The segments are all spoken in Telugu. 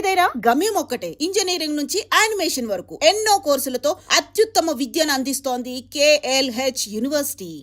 ఏదేరా గమ్యం ఒక్కటే. ఇంజనీరింగ్ నుంచి యానిమేషన్ వరకు ఎన్నో కోర్సులతో అత్యుత్తమ విద్యను అందిస్తోంది KLH యూనివర్సిటీ.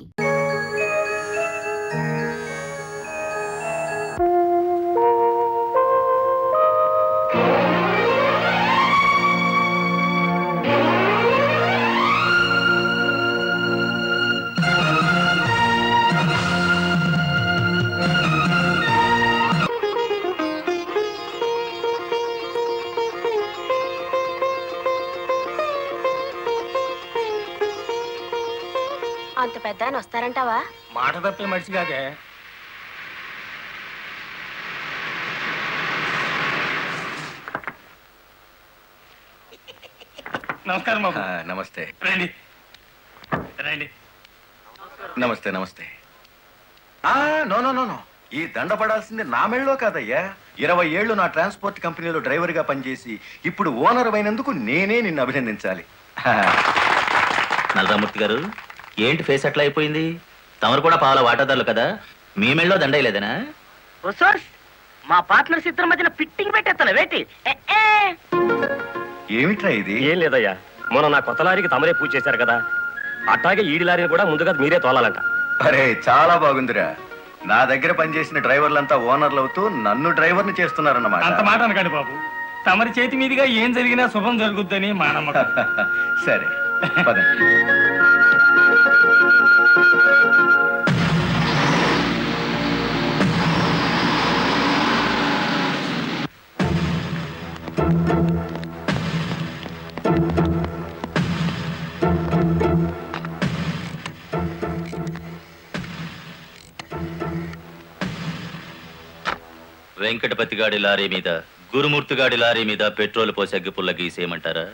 అంత పెద్ద ఆయన వస్తారంటావా? మాట తప్పే మనిషి కాదే. నమస్కారం బాబు. నమస్తే. రండి రండి. నమస్తే నమస్తే. నో నో నో నో, ఈ దండ పడాల్సింది నా మెళ్ళలో కాదయ్యా. 20 ఏళ్ళు నా ట్రాన్స్పోర్ట్ కంపెనీలో డ్రైవర్గా పనిచేసి ఇప్పుడు ఓనర్ అయినందుకు నేనే నిన్ను అభినందించాలి. నల్లరామూర్తి గారు, ఏంటి ఫేస్ అట్లా అయిపోయింది? తమరు కూడా పాల వాటాదారులు కదా, మీ మెళ్ళలో దండయలేదనా? మా పార్ట్నర్స్ ఇద్దరి మధ్యన ఫిట్టింగ్ పెట్టేస్తాను వేటి. ఏమిట్రా ఇది? ఏం లేదయ్యా, మొన్న నా కొత్త లారీకి తమరే పూజ చేశారు కదా, అట్లాగే ఈడి లారీని కూడా ముందుగా మీరే తోలాలంట. అరే చాలా బాగుందిరా. నా దగ్గర పనిచేసిన డ్రైవర్లంతా ఓనర్లు అవుతూ నన్ను డ్రైవర్ని చేస్తున్నారన్నమాట. అంత మాట అనకండి బాబు. తమరి చేతి మీదుగా ఏం జరిగినా శుభం జరుగుద్దని మా నమ్మకం. సరే పదండి. వెంకటపతి గాడి లారీ మీద, గురుమూర్తి గాడి లారీ మీద పెట్రోల్ పోసి అగ్గిపుల్ల గీసేయమంటారా?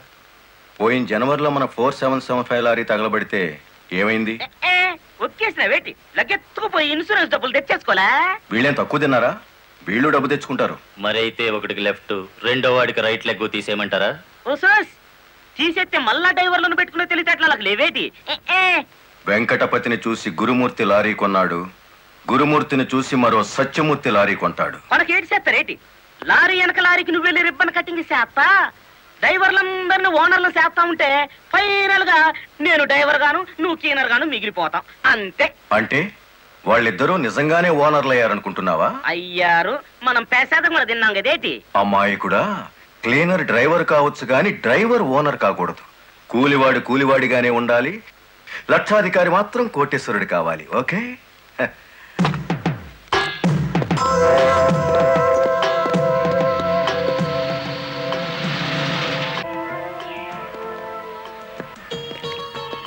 పోయిన జనవరిలో మన 4775 లారీ తగలబడితే ఏమైంది? ఒక్కేసిన వేటి లగ్గెత్తుకుపోయి ఇన్సూరెన్స్ డబ్బులు తెచ్చేసుకోలే. వీళ్ళేం తక్కువ తిన్నారా? వీళ్ళు డబ్బు తెచ్చుకుంటారు. మరైతే ఒకటికి లెఫ్ట్, రెండో వాడికి రైట్ లెగ్ తీసేయమంటారా? తీసేస్తే మళ్ళా డ్రైవర్లను పెట్టుకునే తెలిసేట్లా నాకు లేవేటి. వెంకటపతిని చూసి గురుమూర్తి లారీ కొన్నాడు, గురుమూర్తిని చూసి మరో సత్యమూర్తి లారీ కొంటాడు. మనకేటి చేస్తారేటి? లారీ వెనక లారీకి నువ్వు వెళ్ళి రిబ్బన్ కటింగ్ చేస్తా, డ్రైవర్లందరినీ ఓనర్లు చేస్తా ఉంటే ఫైనల్ గా నేను డ్రైవర్ గాను నువ్వు క్లీనర్ గాను మిగిలిపోతాం అంతే. అంటే వాళ్ళిద్దరూ నిజంగానే ఓనర్లు అయ్యారనుకుంటున్నావా? అయ్యారు, మనం పేసాదం కూడా తిన్నాం కదేటి. అమ్మాయి కూడా క్లీనర్ డ్రైవర్ కావచ్చు గాని డ్రైవర్ ఓనర్ కాకూడదు. కూలివాడు కూలివాడిగానే ఉండాలి, లక్షాధికారి మాత్రం కోటేశ్వరుడు కావాలి. ఓకే?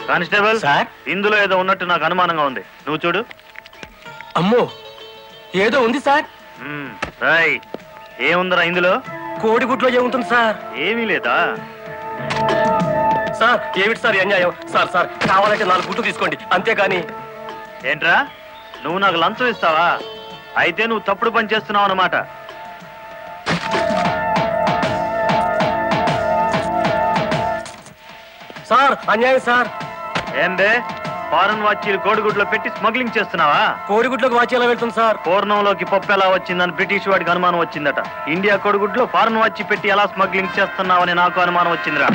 కానిస్టేబుల్ సార్, ఇందులో ఏదో ఉన్నట్టు నాకు అనుమానంగా ఉంది, నువ్వు చూడు. అమ్మో, ఏదో ఉంది సార్. ఏముందిరా ఇందులో? కోడిగుడ్లో ఏముంటుంది సార్? ఏమీ లేదా సార్. ఏమిటి సార్ అన్యాయం? సార్ సార్ కావాలంటే 4 గుడ్లు తీసుకోండి, అంతేగాని. ఏంట్రా, నువ్వు నాకు లంచం ఇస్తావా? అయితే నువ్వు తప్పుడు పని చేస్తున్నావు అన్నమాట. సార్ అన్యాయం సార్. ఏందే, ఫారెన్ వాచీలు కోడిగుడ్లో పెట్టి స్మగ్లింగ్ చేస్తున్నావా? కోడిగుడ్లోకి వాచ్ ఎలా వెళ్తుంది సార్? పూర్ణంలోకి పప్పు ఎలా వచ్చిందని బ్రిటిష్ వాడికి అనుమానం వచ్చిందట. ఇండియా కోడిగుడ్లో ఫారెన్ వాచ్ పెట్టి ఎలా స్మగ్లింగ్ చేస్తున్నావని నాకు అనుమానం వచ్చిందిరా.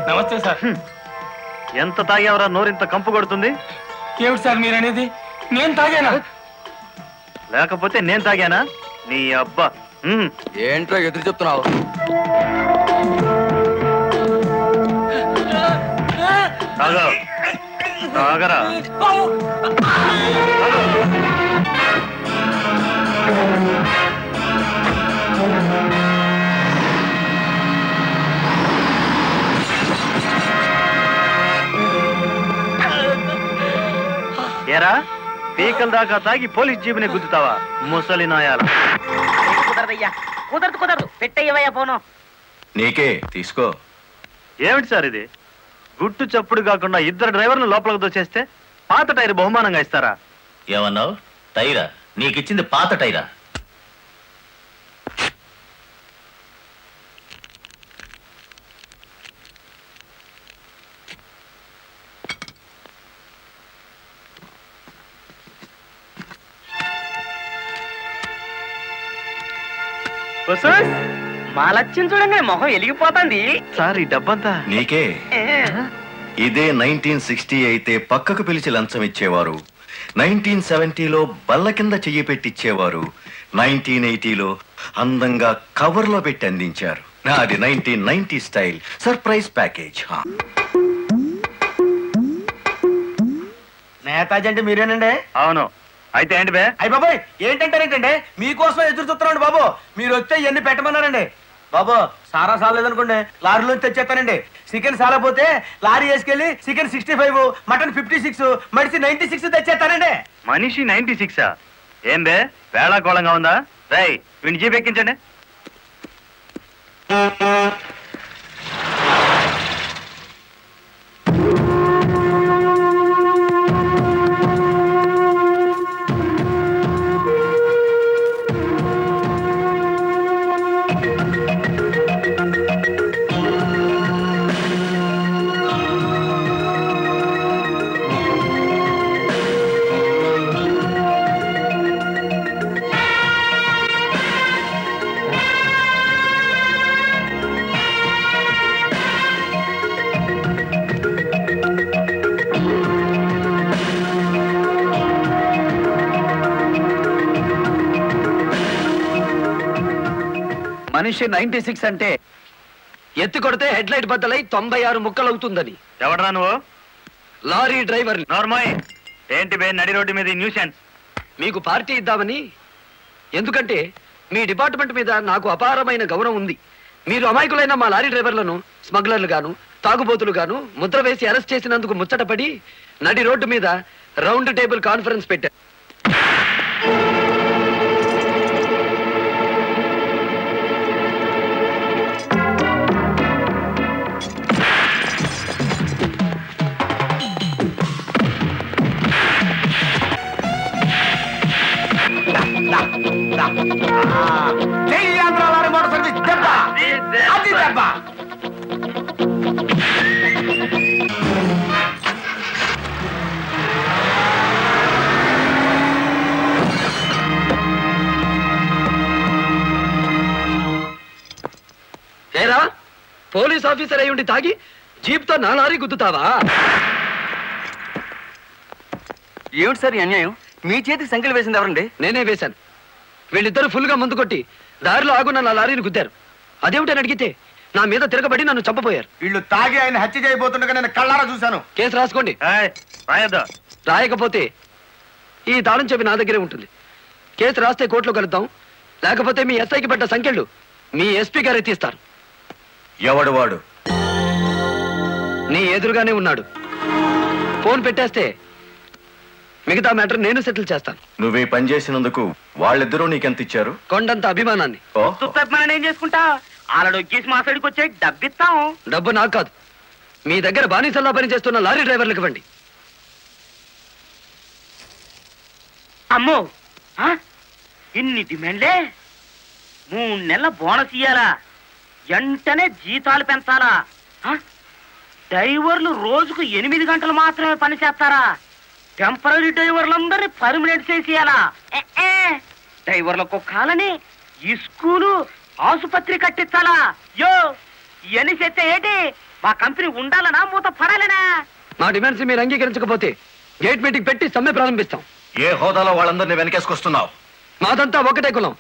నమస్తే సార్. ఎంత తాగేవరా నోరింత కంపు కొడుతుంది? ఏమిటి సార్ మీరనేది? నేను తాగానా? లేకపోతే నేను తాగానా? నీ అబ్బా. ఏంట్రా ఎదురు చెప్తున్నావు? తాగరా. ఏరా, పీకల దాకా తాగి పోలీస్ జీబుని గుద్దుతావా ముసలి నాయాల? కుదరదయ్యా, కుదరదు. పెట్టయ్యవయ్యా పోను. నీకే తీసుకో. ఏమిటి సార్ ఇది? గుట్టు చప్పుడు కాకుండా 2 డ్రైవర్లు లోపలికి దోచేస్తే పాత టైర్ బహుమానంగా ఇస్తారా? ఏమన్నావు? టైరా? నీకిచ్చింది పాత టైరా? మా లక్ష్యం చూడండి మొహం వెలిగిపోతుంది. సార్ ఈ డబ్బంతా నీకే. ఇదే 1960 అయితే పక్కకు పిలిచి లంచం ఇచ్చేవారు. 1970లో బల్ల కింద చెయ్యి పెట్టిచ్చేవారు. 1980లో అందంగా కవర్లో పెట్టి అందించారు. నాది 1990 స్టైల్ సర్ప్రైజ్ ప్యాకేజ్. నేతాజీ అంటే మీరేనండి? అవును. అయితే ఏంటి బే? అయ్య బాబాయ్ ఏంటంటారేంటండి, మీకోసం ఎదురు చూస్తున్నాండి బాబు. మీరు వచ్చే ఇవన్నీ పెట్టమన్నారండి బాబు. సారా సాలేదనుకోండి లారీలోంచి తెచ్చేస్తానండి. చికెన్ సాలపోతే లారీ వేసుకెళ్ళి చికెన్ 65, మటన్ 56, మడిసి 96 తెచ్చేస్తానండి. మనిషి 96. ఏం బే వేళాకోళంగా ఉందా? రై వీడిని జీప్ ఎక్కించండి. మనిషి 96 అంటే ఎత్తి కొడితే హెడ్ లైట్ బద్దలై 96 ముక్కలవుతుందని. ఎవడరా నువ్వు? Lorry driver. నార్మల్. ఏంటి బే నడి రోడ్డు మీద న్యూసెన్స్? మీకు పార్టీ ఇద్దామని. ఎందుకంటే మీ డిపార్ట్మెంట్ మీద నాకు అపారమైన గౌరవం ఉంది. మీరు అమాయకులైన మా లారీ డ్రైవర్లను స్మగ్లర్లు గాను తాగుబోతులు గాను ముద్ర వేసి అరెస్ట్ చేసినందుకు ముచ్చటపడి నడి రోడ్డు మీద రౌండ్ టేబుల్ కాన్ఫరెన్స్ పెట్టారు. జై ఆంధ్ర లారీ మోటార్ సర్వీస్ దెబ్బ. అది దెబ్బ. ఏరా పోలీస్ ఆఫీసర్ అయి ఉండి తాగి జీప్తో నా లారీ గుద్దుతావా? ఏమిటి సార్ ఈ అన్యాయం? మీ చేతికి సంఖ్యలు వేసింది ఎవరండి? నేనే వేశాను. వీళ్ళిద్దరూ ఫుల్గా ముందు కొట్టి దారిలో ఆగున్న నా లారీని గుద్దారు. అదేమిటని అడిగితే నా మీద తిరగబడి నన్ను చంపబోయారు. వీళ్ళు తాగి ఆయన హత్య చేయబోతుండగా నేను కళ్ళారా చూశాను. కేసు రాసుకోండి. రాయద్దా? రాయకపోతే ఈ తాళం చెవి నా దగ్గరే ఉంటుంది. కేసు రాస్తే కోర్టులో కలుద్దాం. లేకపోతే మీ ఎస్ఐకి పడ్డ సంఖ్యలు మీ ఎస్పీ గారే తీస్తారు. ఎవడు వాడు? నీ ఎదురుగానే ఉన్నాడు. ఫోన్ పెట్టేస్తే మిగతా మ్యాటర్ నేను సెటిల్ చేస్తాను. నువ్వే పని చేసినందుకు వాళ్ళిద్దరూ నీకెంత ఇచ్చారు? కొండంత అభిమానాన్ని. మనం ఏం చేసుకుంటా ఆలడొక్కేసి మా సైడ్కి వచ్చే డబ్బిస్తాం. డబ్బు నాకు కాదు, మీ దగ్గర బానిసల్లా పనిచేస్తున్న లారీ డ్రైవర్లకు ఇవ్వండి. అమ్మో ఆ? ఇన్ని డిమాండ్లే. 3 నెలల బోనస్ ఇయ్యాలా? వెంటనే జీతాలు పెంచాలా? ఆ? డ్రైవర్లు రోజుకు 8 గంటలు మాత్రమే పని చేస్తారా? టెంపరీ డ్రైవర్లందరినీ పర్మనెంట్ చేసేయాలా? డ్రైవర్లకు కాలని ఈ స్కూలు ఆసుపత్రి కట్టించాలా? యో ఇవన్నీ చేస్తే ఏంటి? మా కంపెనీ ఉండాలనా మూత పడాలనా? మా డిమాండ్స్ మీరు అంగీకరించకపోతే గేట్ మీటింగ్ పెట్టి సమ్మె ప్రారంభిస్తాం. ఏ హోదాలో వాళ్ళందరినీ వెనకేసుకొస్తున్నావు? మాదంతా ఒకటే కులం,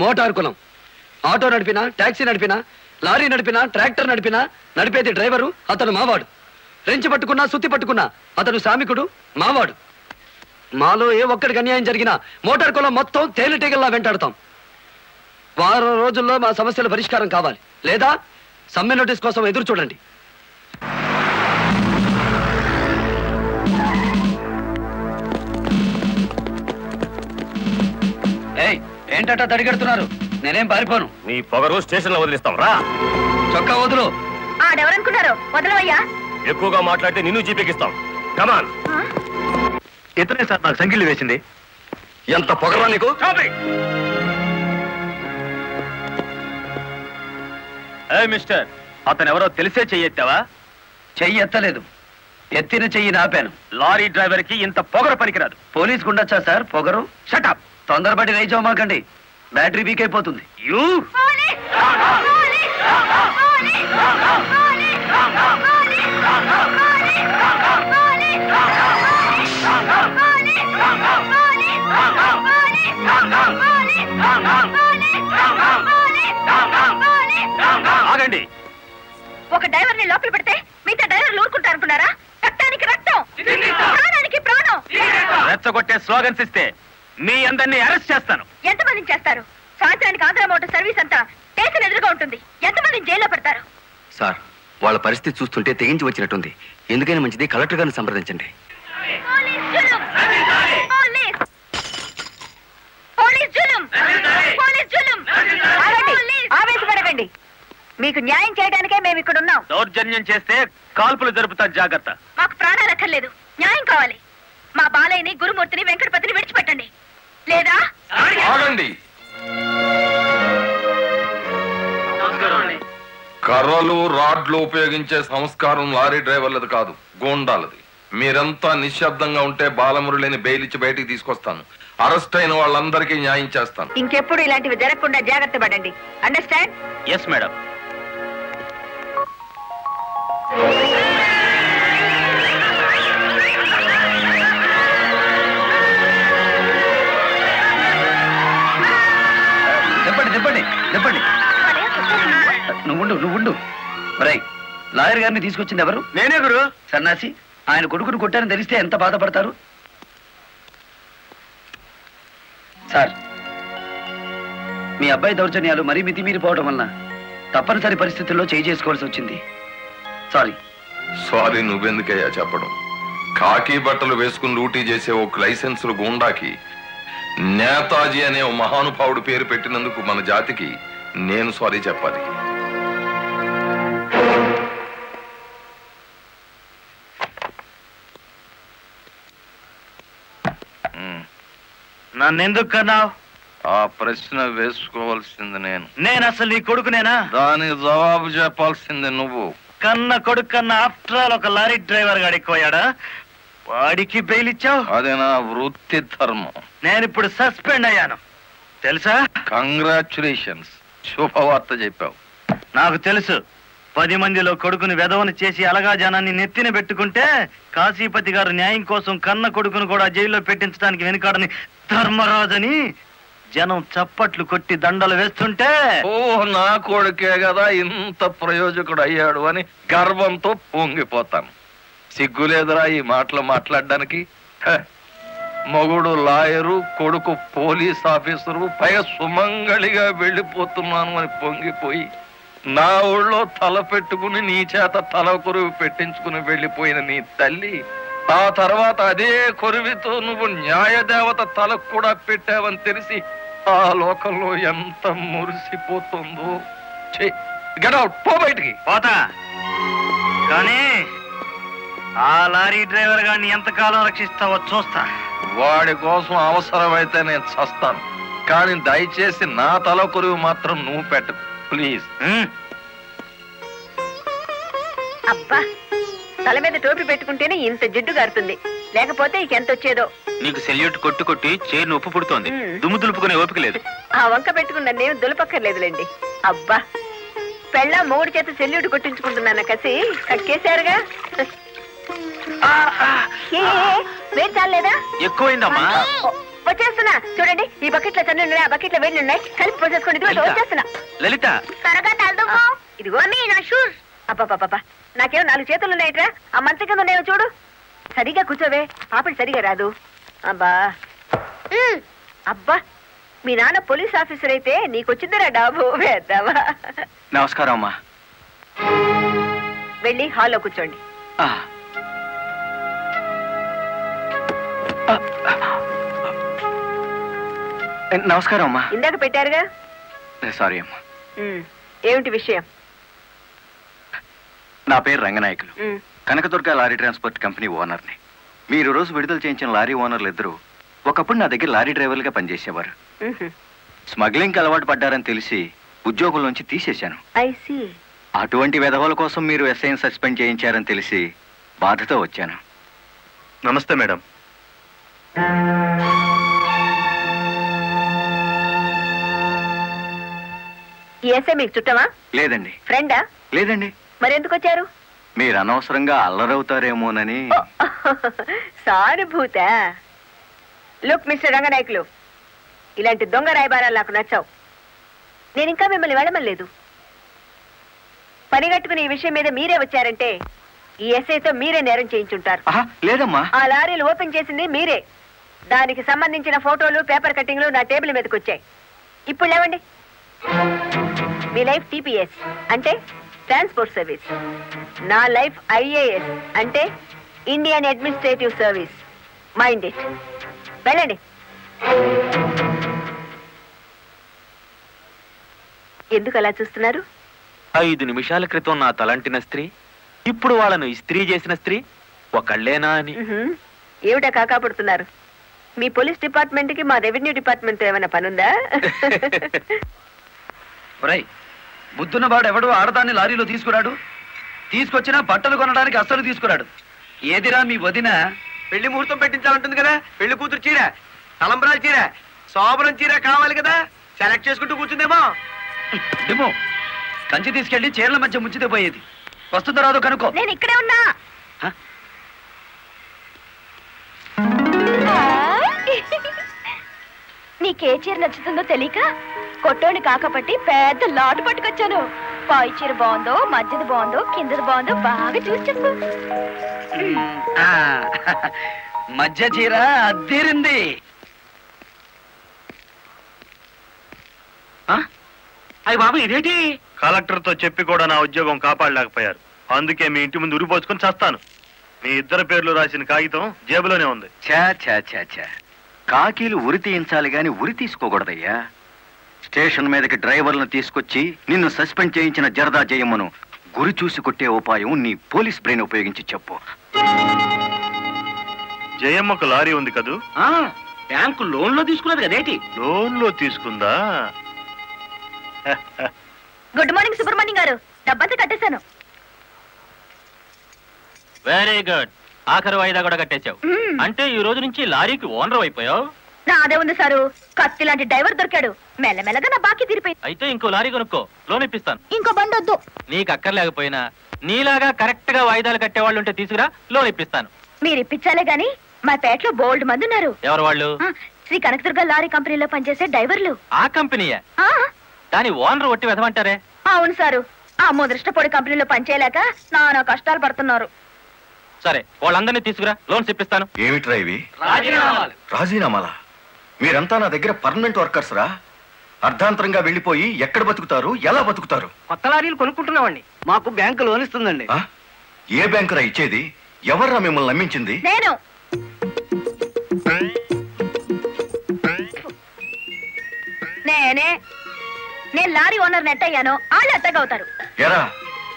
మోటార్ కులం. ఆటో నడిపినా, టాక్సీ నడిపినా, లారీ నడిపినా, ట్రాక్టర్ నడిపినా నడిపేది డ్రైవరు, అతను మావాడు. రెంచి పట్టుకున్నా, సుత్తి పట్టుకున్నా అతను శ్రామికుడు, మావాడు. మాలో ఏ ఒక్కడికి అన్యాయం జరిగినా మోటార్ కులం మొత్తం తేలిటీగల్లా వెంటాడతాం. వారం రోజుల్లో మా సమస్యల పరిష్కారం కావాలి, లేదా సమ్మె నోటీస్ కోసం ఎదురు చూడండి. ఏయ్, ఏంటట తడిగడుతున్నారు? నేనేం పారిపోను. నీ పొగరు స్టేషన్ లో వదిలిస్తాం రా. చొక్కా వదులు. ఆడెవరనుకున్నారు? వదలవయ్యా. ఎక్కువగా మాట్లాడితే నిన్ను జీపెక్కిస్తాం. కమాన్. ఇతనే సార్ నాకు సంఖ్యలు వేసింది. ఎంత పొగరా నీకు? మిస్టర్, అతను ఎవరో తెలిసే చెయ్యెత్తావా? చెయ్యి ఎత్తలేదు, ఎత్తిన చెయ్యి నాపాను. లారీ డ్రైవర్ కి ఇంత పొగరు పనికిరాదు. పోలీస్ గుండొచ్చా సార్ పొగరు? షటప్. తొందరపడి రైజోమాకండి. బ్యాటరీ వీక్ అయిపోతుంది. యూ ఆగండి. ఒక డ్రైవర్ ని లోపల పెడితే మిగతా డ్రైవర్లు ఊరుకుంటారు అనుకున్నారా? రక్తానికి రక్తం, ప్రాణానికి ప్రాణం. రెచ్చగొట్టే స్లోగన్స్ ఇస్తే మీ అందరినీ అరెస్ట్ చేస్తాను. ఎంతమందిని చేస్తారు? సాయంత్రానికి ఆంధ్ర మోటార్ సర్వీస్ అంతా స్టేషన్ ఎదురుగా ఉంటుంది. ఎంతమందిని జైల్లో పెడతారు? సార్, వాళ్ళ పరిస్థితి చూస్తుంటే తెగించి వచ్చినట్టుంది. ఎందుకైనా మంచిది కలెక్టర్ గారిని సంప్రదించండి. పోలీస్ జులుం! పోలీస్! పోలీస్ జులుం! పోలీస్ జులుం! ఆగండి! ఆవేశపడకండి. మీకు న్యాయం చేయడానికే మేము ఇక్కడ ఉన్నాం. దౌర్జన్యం చేస్తే కాల్పులు జరుపుతా, జాగ్రత్త. మాకు ప్రాణాలు అక్కర్లేదు, న్యాయం కావాలి. మా బాలయ్యని, గురుమూర్తిని, వెంకటపతిని విడిచిపెట్టండి. లేదా ఆగండి. కర్రలు రాడ్లు ఉపయోగించే సంస్కారం లారీ డ్రైవర్లది కాదు, గూండాలది. మీరంతా నిశ్శబ్దంగా ఉంటే బాలమురళిని బెయిల్ ఇచ్చి బయటికి తీసుకొస్తాను. అరెస్ట్ అయిన వాళ్ళందరికీ న్యాయం చేస్తాను. ఇంకెప్పుడు ఇలాంటివి జరగకుండా జాగ్రత్త పడండి. అండర్స్టాండ్? Yes madam. చెప్పండి. నువ్వుండు. రై, లాయర్ గారిని తీసుకొచ్చింది ఎవరు? నేనే గురు. సన్నాసి, ఆయన కొడుకును కొట్టారని తెలిస్తే ఎంత బాధపడతారు? సార్, మీ అబ్బాయి దౌర్జన్యాలు మరీ మితిమీరిపోవడం వలన తప్పనిసరి పరిస్థితుల్లో చేయి చేసుకోవాల్సి వచ్చింది. సారీ. సారీ నువ్వెందుకయ్యా చెప్పడం? కాకి బట్టలు వేసుకుని డ్యూటీ చేసే ఒక లైసెన్సులు గూండాకి నేతాజీ అనే ఓ మహానుభావుడు పేరు పెట్టినందుకు మన జాతికి నేను సారీ చెప్పాలి. నన్నెందుకు కన్నావు? ఆ ప్రశ్న వేసుకోవాల్సింది నేను అసలు నీ కొడుకునేనా? దానికి జవాబు చెప్పాల్సింది నువ్వు. కన్న కొడుకు కన్నా ఆఫ్టర్ ఆల్ ఒక లారీ డ్రైవర్ గాడిపోయాడా? వాడికి బెయిల్ ఇచ్చావు? అది నా వృత్తి ధర్మం. నేను ఇప్పుడు సస్పెండ్ అయ్యాను తెలుసా? కంగ్రాచులేషన్స్, శుభవార్త చెప్పావు. నాకు తెలుసు. 10 మందిలో కొడుకుని వెధవను చేసి అలగా జనాన్ని నెత్తిన పెట్టుకుంటే కాశీపతి గారు న్యాయం కోసం కన్న కొడుకును కూడా జైల్లో పెట్టించడానికి వెనుకాడని ధర్మరాజని జనం చప్పట్లు కొట్టి దండలు వేస్తుంటే, ఓ నా కొడుకే కదా ఇంత ప్రయోజకుడు అయ్యాడు అని గర్వంతో పొంగిపోతాను. సిగ్గులేదురా ఈ మాటలు మాట్లాడడానికి? మగుడు లాయరు, కొడుకు పోలీస్ ఆఫీసరు, పైగా సుమంగళిగా వెళ్ళిపోతున్నాను అని పొంగిపోయి నా ఊళ్ళో తల పెట్టుకుని నీ చేత తల కొరువు పెట్టించుకుని వెళ్ళిపోయిన నీ తల్లి ఆ తర్వాత అదే కొరువితో నువ్వు న్యాయదేవత తలకు కూడా పెట్టావని తెలిసి ఆ లోకంలో ఎంత మురిసిపోతుందో. గెట్ అవుట్, పో బయటికి. పోతా, కానీ ఆ లారీ డ్రైవర్ గారిని ఎంతకాలం రక్షిస్తావో చూస్తా. వాడి కోసం అవసరమైతే నేను చస్తాను, కానీ దయచేసి నా తల కొరువు మాత్రం నువ్వు పెట్టకు ప్లీజ్. అబ్బా, తల మీద టోపీ పెట్టుకుంటేనే ఇంత జిడ్డు గారుతుంది, లేకపోతే ఇక ఎంత వచ్చేదో. నీకు సెల్యూట్ కొట్టు కొట్టి చేరు ఉప్పు పుడుతోంది. దుమ్ము దులుపుకునే ఓపిక లేదు. ఆ వంక పెట్టుకున్న నేను దులపక్కర్లేదులేండి. అబ్బా, పెళ్ళ మూడు చేత సెల్యూట్ కొట్టించుకుంటున్నాను కసి కక్కేశారుగా. వేడి చాలేదా? ఎక్కువైందమ్మా. వచ్చేస్తున్నా చూడండి. ఈ బకెట్ లో తన్ను ఉన్నాయి, ఆ బకెట్ లో వేడి ఉన్నాయి, కలిపి పోసేసుకోండి. ఇదిగో వచ్చేస్తున్నా. లలిత, త్వరగా తలదుకో. ఇదిగో మీ నా షూస్. అబ్బా, నాకేమో 4 చేతులు ఉన్నాయట్రా. ఆ మంచం కింద ఉన్నాయో చూడు. సరిగా కూర్చోవే, పాపడి సరిగా రాదు. అబ్బా, మీ నాన్న పోలీస్ ఆఫీసర్ అయితే నీకొచ్చిందిరా డాబు. వేద్దావా? నమస్కారం అమ్మా. వెళ్ళి హాల్లో కూర్చోండి. నమస్కారం అమ్మా. ఇందాక పెట్టారుగా. సారీ అమ్మా. ఏమిటి విషయం? నా పేరు Ranganayakulu, Kanakadurga lorry transport company ఓనర్ని. మీరు రోజు విడుదల చేయించిన లారీ ఓనర్లు ఇద్దరు ఒకప్పుడు నా దగ్గర లారీ డ్రైవర్లుగా పనిచేసేవారు. స్మగ్లింగ్కి అలవాటు పడ్డారని తెలిసి ఉద్యోగుల నుంచి తీసేశాను. అటువంటి వెధవల కోసం మీరు ఎస్ఐని సస్పెండ్ చేయించారని తెలిసి బాధతో వచ్చాను. నమస్తే మేడం. ఈ ఎస్ఐ మీకు చుట్టమా? లేదండి. ఫ్రెండా? లేదండి. మరి ఎందుకు వచ్చారు? మీరు అనవసరంగా అల్లరవుతారేమోనని. సానుభూత. లుక్ మిస్టర్ రంగనాయకులు, ఇలాంటి దొంగ రాయబారాలు నాకు నచ్చావు. నేను ఇంకా మిమ్మల్ని వెళ్ళమలేదు. పని కట్టుకుని ఈ విషయం మీద మీరే వచ్చారంటే ఈ ఎస్ఐతో మీరే నేరం చేయించుంటారు. లేదమ్మా. ఆ లారీలు ఓపెన్ చేసింది మీరే. దానికి సంబంధించిన ఫోటోలు, పేపర్ కట్టింగ్లు నా టేబుల్ మీదకి వచ్చాయి. ఇప్పుడు లేవండి. మీ లైఫ్ టీపీఎస్ అంటే ట్రాన్స్పోర్ట్ సర్వీస్. నా లైఫ్ ఐఏఎస్ అంటే Indian administrative service. Mind it. వెళ్ళండి. ఎందుకు అలా చూస్తున్నారు? 5 నిమిషాల క్రితం నా తలంటిన స్త్రీ ఇప్పుడు వాళ్ళను ఇస్త్రీ చేసిన స్త్రీ ఒకళ్ళేనా అని. ఏమిటా కాకాపడుతున్నారు? మీ పోలీస్ డిపార్ట్మెంట్ కి మా రెవెన్యూ డిపార్ట్మెంట్ ఏమైనా పనుందా? ఒరేయ్, బుద్ధున్నవాడు ఎవడు ఆడదాన్ని లారీలో తీసుకురాడు? తీసుకొచ్చినా బట్టలు కొనడానికి అస్సలు తీసుకురాడు. ఏదిరా మీ వదిన? పెళ్లి ముహూర్తం పెట్టించాలంటుంది కదా. పెళ్లి కూతురు చీర, తలంబరాల చీర, శోభనం చీర కావాలి కదా. సెలెక్ట్ చేసుకుంటూ కూర్చుందేమో. డిమో, కంచి తీసుకెళ్లి చీరల మధ్య ముంచితే పోయేది. వస్తుందో రాదో కనుక్కో. నేను ఇక్కడే ఉన్నా. నీకే చీర నచ్చుతుందో తెలియక కొట్టోని కాకపట్టి పెద్ద లాటు పట్టుకొచ్చాను. పై చీర బాగుందో, మధ్యది బాగుందో, కిందది బాగుందో బాగా చూసి చెప్పు. ఆ, మధ్య చీర అద్దీరింది. అయ్యి బాబు ఇదేంటి? కలెక్టర్ తో చెప్పి కూడా నా ఉద్యోగం కాపాడలేకపోయారు. అందుకే మీ ఇంటి ముందు ఉరిపోసుకొని చేస్తాను. మీ ఇద్దరు పేర్లు రాసిన కాగితం జేబులోనే ఉంది. ఛా ఛా ఛా ఛా. కాకీలు ఉరి తీయించాలి గాని ఉరి తీసుకోకూడదయ్యా. స్టేషన్ మీదకి డ్రైవర్లను తీసుకొచ్చి నిన్ను సస్పెండ్ చేయించిన జరదా జయమ్మను గురి చూసి కొట్టే ఉపాయం నీ పోలీస్ బ్రెయిన్ ఉపయోగించి చెప్పు. జయమ్మకు లారీ ఉంది కదూ? బ్యాంకు లోన్ లో తీసుకున్నది కదేటి? లోన్ లో తీసుకుందా? గుడ్ మార్నింగ్ సుబ్రహ్మణ్యం గారు. డబ్బంతా కట్టేశాను. Very good. ఆఖరి వాయిదా కూడా కట్టేశావు. అంటే ఈ రోజు నుంచి లారీకి ఓనర్ అయిపోయావు. నాదే ఉంది సారు. కత్తి లాంటి డ్రైవర్ దొరికాడు. మెల్లమెల్లగా నా బాకీ తీరిపోయింది. అయితే ఇంకో లారీ కొనుక్కో, లోన్ ఇప్పిస్తాను. ఇంకో బండి వద్దు. నీకు అక్కర్లేకపోయినా నీలాగా కరెక్ట్ గా వాయిదాలు కట్టేవాళ్ళు ఉంటే తీసుకురా, లోన్ ఇప్పిస్తాను. మీరు ఇప్పించాలే గాని మా పేటలో బోల్డ్ మంది ఉన్నారు. ఎవరు వాళ్ళు? శ్రీ కనకదుర్గ లారీ కంపెనీలో పనిచేసే డ్రైవర్లు. ఆ కంపెనీయే? ఆ, దాని ఓనర్ ఒట్టి వెదమంటారే? అవును సారు. ఆ ముదృష్టపొడి కంపెనీలో పనిచేయలేక నానా కష్టాలు పడుతున్నారు. సరే, వాళ్ళందరినీ తీసుకురా, లోన్స్ ఇప్పిస్తాను. ఏమిట్రా ఇవి? రాజీనామాలు. రాజీనామాలా? మీరంతా నా దగ్గర పర్మనెంట్ వర్కర్స్ రా. అర్ధాంతరంగా వెళ్ళిపోయి ఎక్కడ బతుకుతారు, ఎలా బతుకుతారు? కొత్త లారీలు కొనుక్కుంటున్నామండి. మాకు బ్యాంకు లోన్ ఇస్తుందండి. ఆ? ఏ బ్యాంకురా ఇచ్చేది? ఎవర్రా మిమ్మల్ని నమ్మించింది? నేను నేనే నేను లారీ ఓనర్ నెట్ అయ్యాను. వాళ్ళు ఎత్తగవుతారు. ఎరా,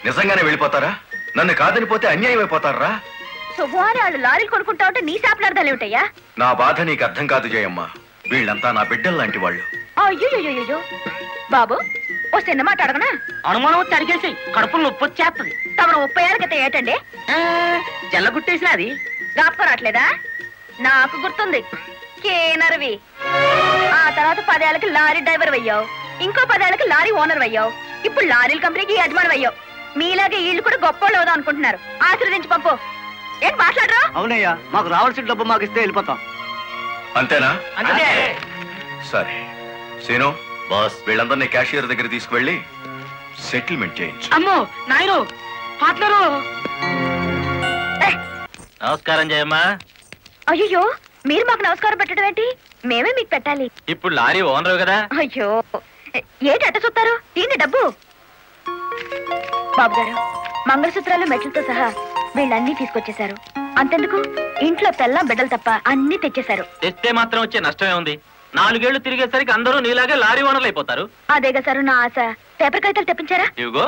నిజంగానే వెళ్ళిపోతారా? నన్ను కాదనిపోతే అన్యాయం అయిపోతారా? శుభవారి వాళ్ళు లారీలు కొనుక్కుంటా ఉంటే నీ శాపలార్థాలు ఏమిటయ్యా? నా బాధ నీకు అర్థం కాదు జయమ్మ. వీళ్ళంతా నా బిడ్డల్లాంటి వాళ్ళు. అయ్యో బాబు, ఓ చిన్న మాట అడగనా? అనుమానం వచ్చి అడిగేసి కడుపులో నొప్పి వచ్చేస్తుంది. తమరు 30 ఏళ్ళ క్రితం ఏటండి జల్లగుట్టేసిన అది జ్ఞాపకం రావట్లేదా? నాకు గుర్తుంది. కేనర్వి. ఆ తర్వాత 10 ఏళ్ళకి లారీ డ్రైవర్ అయ్యావు. ఇంకో 10 ఏళ్ళకి లారీ ఓనర్ అయ్యావు. ఇప్పుడు లారీల కంపెనీకి యజమాని అయ్యావు. మీలాగే వీళ్ళు కూడా గొప్పోళ్ళు అవుదాం అనుకుంటున్నారు. ఆశీర్వదించి పంపు. ఏం మాట్లాడరా? అవునయ్యా, మాకు రావాల్సిన డబ్బు మాకు ఇస్తే వెళ్ళిపోతాం. అంతేనా? అంతే. సరే సీను, బాస్, వీళ్ళందరినీ క్యాషియర్ దగ్గర తీసుకువెళ్ళి సెటిల్మెంట్ చేయించు. అమ్మో నాయను పార్ట్నరు. నమస్కారం జయమ్మా. అయ్యో, మీరు మాకు నమస్కారం పెట్టడం ఏంటి? మేమే మీకు పెట్టాలి. ఇప్పుడు లారీ ఓనర్ కదా. అయ్యో, ఏంటి అట్ట చూస్తారు? దీన్ని డబ్బు. బాబు గారు, మంగళసూత్రాలు మెట్లతో సహా వీళ్ళన్నీ తీసుకొచ్చేశారు. అంతెందుకు, ఇంట్లో పెళ్ళం బిడ్డలు తప్ప అన్ని తెచ్చేశారు. తెస్తే మాత్రం వచ్చే నష్టమే ఉంది. 4 ఏళ్లు తిరిగేసరికి అందరూ నీలాగే లారీ ఓనర్లు అయిపోతారు. అదేగా సారు నా ఆశ. పేపర్ కాగితాలు తెప్పించారా? ఇవిగో.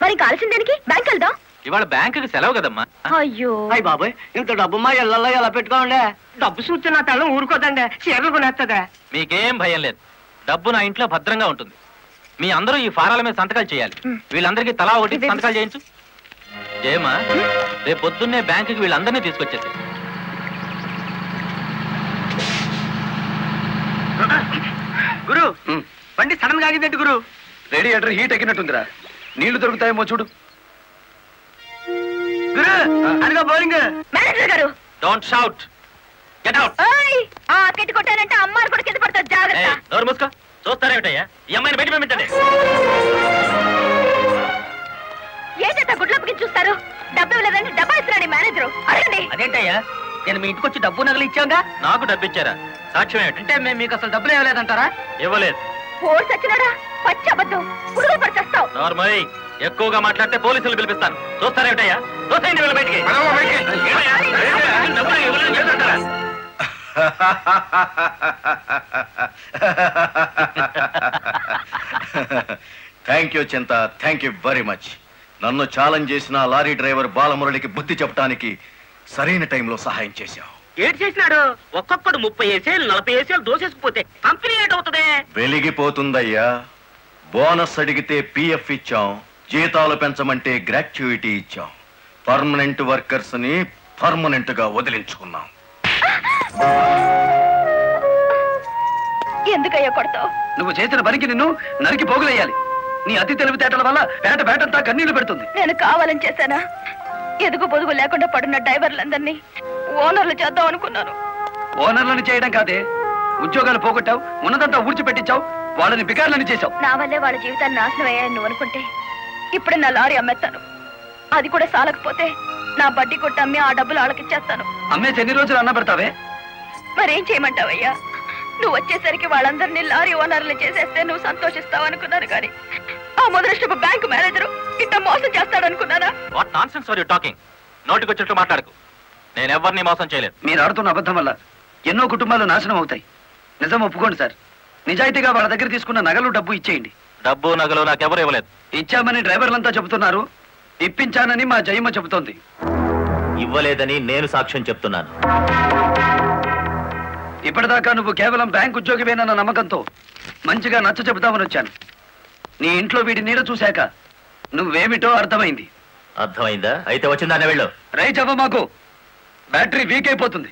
మరి కాల్సిన దానికి బ్యాంక్ వెళ్దాం. ఇవాళ బ్యాంకుకి సెలవు కదమ్మా. అయ్యో, అయ్యి బాబాయ్, ఇంత డబ్బు మా ఇళ్ళల్లో ఎలా పెట్టుకోండి? డబ్బు చూస్తే నా తల్లం ఊరుకోదండి. చీరలు కొనేస్తుందా? మీకేం భయం లేదు. డబ్బు నా ఇంట్లో భద్రంగా ఉంటుంది. మీ అందరూ ఈ ఫారాల మీద సంతకాలు చేయాలి. వీళ్ళందరికీ తలా ఒకటి సంతకాలు చేయించు. జయమ్మా, రేపు పొద్దున్నే బ్యాంకుకి వీళ్ళందరినీ తీసుకొచ్చేసి. గురు, బండి సడన్ గా ఆగిందండి గురు. Radiator heat ఎక్కినట్టుందిరా. నీళ్లు దొరుకుతాయేమో చూడు. అదిగో బౌలింగ్. మేనేజర్ గారు డోంట్ షౌట్. Get out. ఓయ్ ఆ కెట్టి కొట్టానంటే అమ్మారు కూడా కింద పడతారు, జాగ్రత్త. నోరు మూసుకో. చూస్తారేమిటయ్యా, ఈ అమ్మాయిని బయట పంపించండి. ఏంటంటే గుడ్లప్పకి చూస్తారు? డబ్బు ఇవ్వలేదని డబ్బా ఇస్తున్నాడు మేనేజర్. అడగండి. అదేంటయ్యా, నేను మీ ఇంటికి వచ్చి డబ్బు నగలు ఇచ్చాగా. నాకు డబ్బు ఇచ్చారా? సాక్ష్యం ఏమిటి? అంటే మేము మీకు అసలు డబ్బులు ఇవ్వలేదంటారా? ఇవ్వలేదు. ఓడి సచ్చినాడా? పచ్చి అబద్ధం. పురుగులు పడిచేస్తావు. నార్మల్ ఎక్కువగా మాట్లాడితే పోలీసులు పిలిపిస్తాను. చూస్తారేమిటయ్యా? చూస్తాయండి వీళ్ళ బయటికి. డబ్బులు ఇవ్వలేదు చేస్తుంటారా? థ్యాంక్ యూ చింత, థ్యాంక్ యూ వెరీ మచ్. నన్ను ఛాలెంజ్ చేసిన ఆ లారీ డ్రైవర్ బాలమురళికి బుద్ధి చెప్పడానికి సరైన టైంలో సహాయం చేశావు. ఏడు చేసినాడు? ఒక్కొక్కడు 30 ఏసేలు 40 ఏసేలు దోసేసుకుపోతే కంపెనీ ఏటవుతుంది? వెలిగిపోతుందయ్యా. బోనస్ అడిగితే పిఎఫ్ ఇచ్చాం, జీతాలు పెంచమంటే గ్రాట్యుయిటీ ఇచ్చాం. పర్మనెంట్ వర్కర్స్ ని పర్మనెంట్ గా వదిలించుకున్నాం. ఎందుకయ్యా కొడతావు? నువ్వు చేసిన పనికి నిన్ను నరికి పోగులేయాలి. నీ అతి తెలివితేటల వల్ల బేటంతా కన్నీళ్లు పెడుతుంది. నేను కావాలని చేశానా? ఎదుగు పొదుగు లేకుండా పడున్న డ్రైవర్లందరినీ ఓనర్లు చేద్దాం అనుకున్నాను. ఓనర్లను చేయడం కాదే, ఉద్యోగాలు పోగొట్టావు, ఉన్నదంతా ఊడ్చిపెట్టించావు, వాళ్ళని బికార్లని చేశావు. నా వల్లే వాళ్ళ జీవితాన్ని నాశనం అయ్యాయని నువ్వు అనుకుంటే ఇప్పుడు నా లారీ అమ్మేస్తాను. అది కూడా సాలకపోతే నా బడ్డీ కొట్టి అమ్మి ఆ డబ్బులు వాళ్ళకిచ్చేస్తాను. అమ్మేసి ఎన్ని రోజులు అన్న పెడతావే? మరేం చేయమంటావయ్యా? నువ్వు వచ్చేసరికి వాళ్ళందరినీ లారీ ఓనర్లు చేసేస్తే నువ్వు సంతోషిస్తావు అనుకున్నాను, కానీ ఆ ముదృష్టపు బ్యాంకు మేనేజరు ఇట్ట మోసం చేస్తాడనుకున్నానా? What nonsense are you talking? నోటికొచ్చినట్టు మాట్లాడకు. నేను ఎవరిని మోసం చేయలేదు. మీరు ఆడుతున్న అబద్ధం వల్ల ఎన్నో కుటుంబాలు నాశనం అవుతాయి. నిజం ఒప్పుకోండి సార్. నిజాయితీగా వాళ్ళ దగ్గర తీసుకున్న నగలు డబ్బు ఇచ్చేయండి. డబ్బు నగలు నాకెవరు ఇవ్వలేదు. ఇచ్చామని డ్రైవర్లంతా చెబుతున్నారు, ఇప్పించానని మా జయమ్మ చెబుతోంది. ఇవ్వలేదని నేను సాక్ష్యం చెప్తున్నాను. ఇప్పటిదాకా నువ్వు కేవలం బ్యాంక్ ఉద్యోగివేనన్న నమ్మకంతో మంచిగా నచ్చ చెబుతామని వచ్చాను. నీ ఇంట్లో వీడి నీడ చూశాక నువ్వేమిటో అర్థమైంది. అర్థమైందా? అయితే వచ్చిందానే వెళ్ళు. రైట్ అవ్వ, మాకు బ్యాటరీ వీక్ అయిపోతుంది.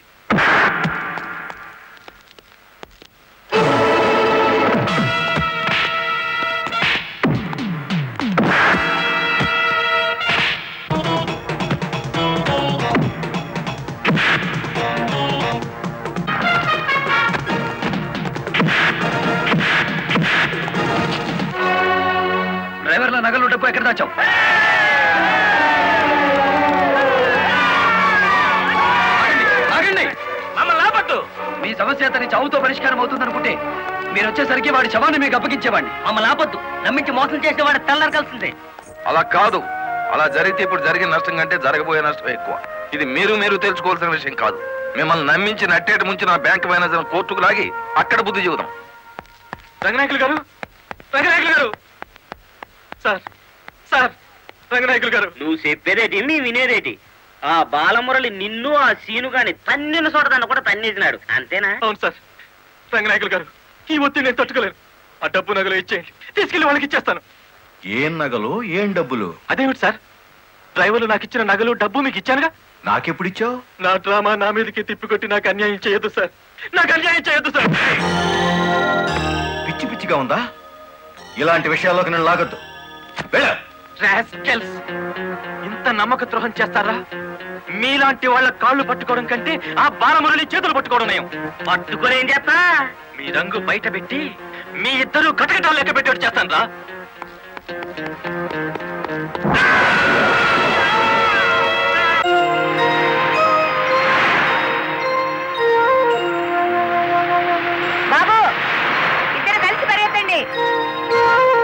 డ్రైవర్ల నగలు డబ్బు ఎక్కడ దాచావు? ఆగండి. మమ్మల్ని ఆపట్టు. మీ సమస్య అతని చావుతో పరిష్కారం అవుతుందనుకుంటే మీరు వచ్చేసరికి వాడి శవాన్ని మీకు అప్పగించేవాడిని. మమ్మల్ని ఆపొద్దు. నమ్మించి మోసం చేసిన వాడు తెల్లారకాల్సిందే. అలా కాదు. అలా జరిగితే ఇప్పుడు జరిగిన నష్టం కంటే జరగబోయే నష్టం ఎక్కువ. ఇది మీరు తెలుసుకోవాల్సిన విషయం కాదు. మిమ్మల్ని నమ్మించి నట్టేట ముంచి నా బ్యాంక్ మేనేజర్ కోర్టుకు లాగి అక్కడ బుద్ధి చెబుదాం. రంగనాయకులు గారు, రంగనాయకులు గారు, సార్ సార్, రంగనాయకులు గారు. నువ్వు చెప్పేదేటి, మీ వినేదేటి? ఆ బాలమురళి నిన్ను ఆ సీను గాని తన్నిన చోటదాన్ని కూడా తన్నేసినాడు, అంతేనా? అవును సార్. రంగనాయకులు గారు, ఈ ఒత్తిడి నేను తట్టుకోలేను. ఆ డబ్బు నగలు ఇచ్చేయండి, తీసుకెళ్లి వాళ్ళకి ఇచ్చేస్తాను. ఏం నగలు, ఏం డబ్బులు? అదేమిటి సార్, డ్రైవర్లు నాకు ఇచ్చిన నగలు డబ్బు మీకు ఇచ్చానుగా. నాకెప్పుడిచ్చావు? నా డ్రామా నా మీదకి తిప్పికొట్టి నాకు అన్యాయం చేయొద్దు సార్. నాకు అన్యాయం చేయొద్దు సార్. పిచ్చి పిచ్చిగా ఉందా? ఇలాంటి విషయాల్లోకి నేను లాగొద్దు. వెళ్ళు. రాస్కెల్స్, ఇంత నమ్మక ద్రోహం చేస్తారా? మీలాంటి వాళ్ళ కాళ్ళు పట్టుకోవడం కంటే ఆ బాలమురళి చేతులు పట్టుకోవడం నయం. పట్టుకొని ఏం చేస్తా? మీ రంగు బయట పెట్టి మీ ఇద్దరు కటకటాలు లెక్క పెట్టేట్టు చేస్తాను రా. బాబు, ఇద్దరు కలిసి పరిగెత్తండి. బాబు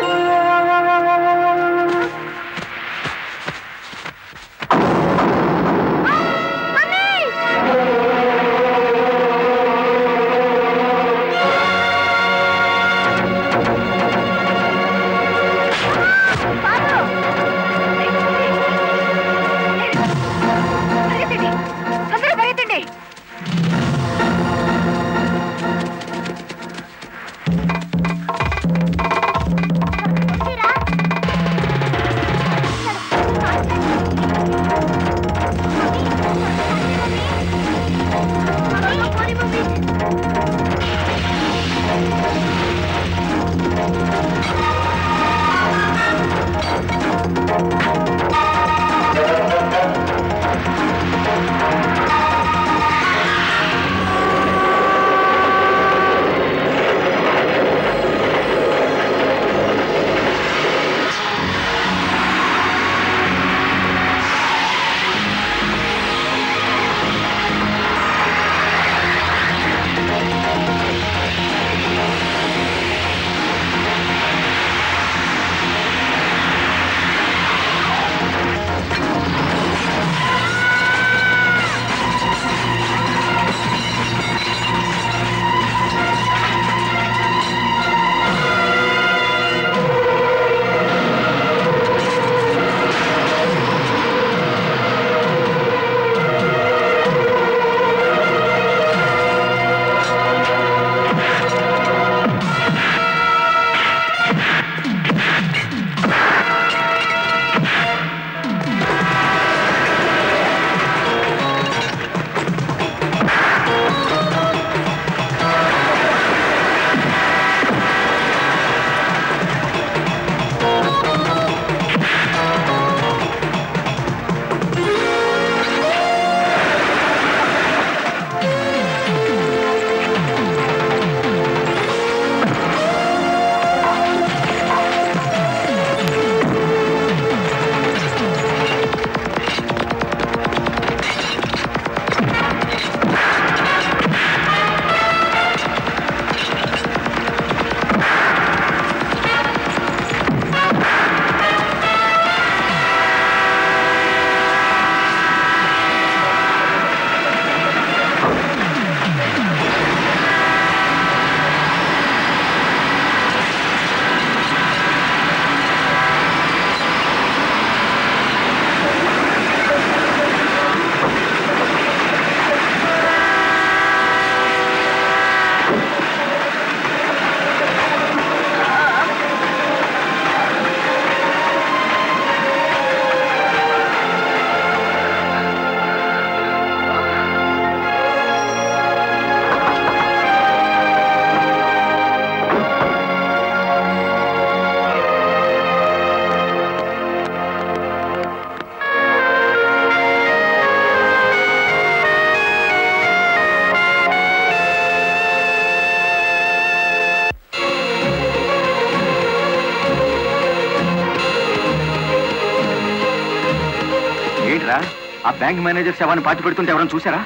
ఏరా ఆ బ్యాంక్ మేనేజర్ శవాన్ని పాతి పెడుతుంటే ఎవరైనా చూసారా?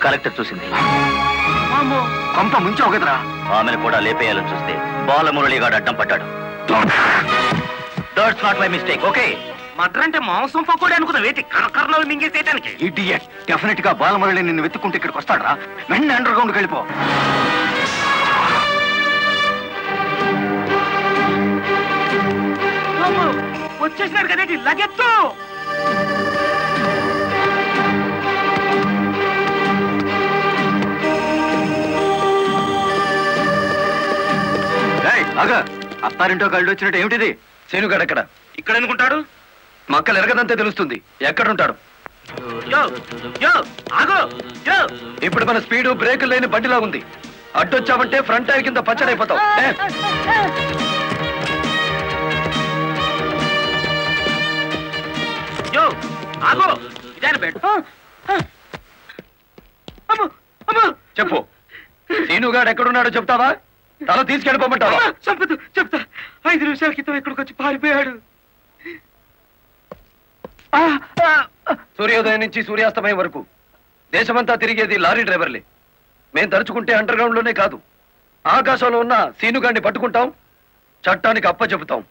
కలెక్టర్ చూసింది. కొంప ముంచావు కదరా. ఆమెను కూడా లేపేయాలని చూస్తే బాలమురళిగాడు అడ్డం పడ్డాడు. That's not my mistake. Okay, matar అంటే మాంసం పకోడీ అనుకున్న వేటి కర్నలు మింగేసేయటానికి. ఇడియట్. డెఫినెట్ గా బాలమురళి నిన్ను వెతుక్కుంటే ఇక్కడికి వస్తాడరా. వెంటనే అండర్ గ్రౌండ్కి వెళ్ళిపో. వచ్చేసినాడు కదేటి లగెత్తు. అత్తారింటో కళ్ళు వచ్చినట్టు ఏమిటిది? శేనుగాడు ఎక్కడ? ఇక్కడ అనుకుంటాడు. మక్కలు ఎరగదంతే తెలుస్తుంది. ఎక్కడుంటాడు? యో యో ఆగో యో. ఇప్పుడు మన స్పీడు బ్రేకులు లేని బండిలా ఉంది. అడ్డొచ్చామంటే ఫ్రంట్ టైర్ కింద పచ్చడైపోతావు. యో ఆగో ఇదాని బెడ్. అమ్మో అమ్మో. చెప్పు, శేనుగాడు ఎక్కడున్నాడో చెప్తావా? తల తీసుకెళ్ళిపోమంటావా? చంపదు, చెప్తా. 5 నిమిషాల క్రితం ఇక్కడికి వచ్చి పారిపోయాడు. సూర్యోదయం నుంచి సూర్యాస్తమయం వరకు దేశమంతా తిరిగేది లారీ డ్రైవర్లే. మేం తలుచుకుంటే అండర్ గ్రౌండ్ లోనే కాదు, ఆకాశంలో ఉన్న సీనుగాడిని పట్టుకుంటాం, చట్టానికి అప్ప చెబుతాం.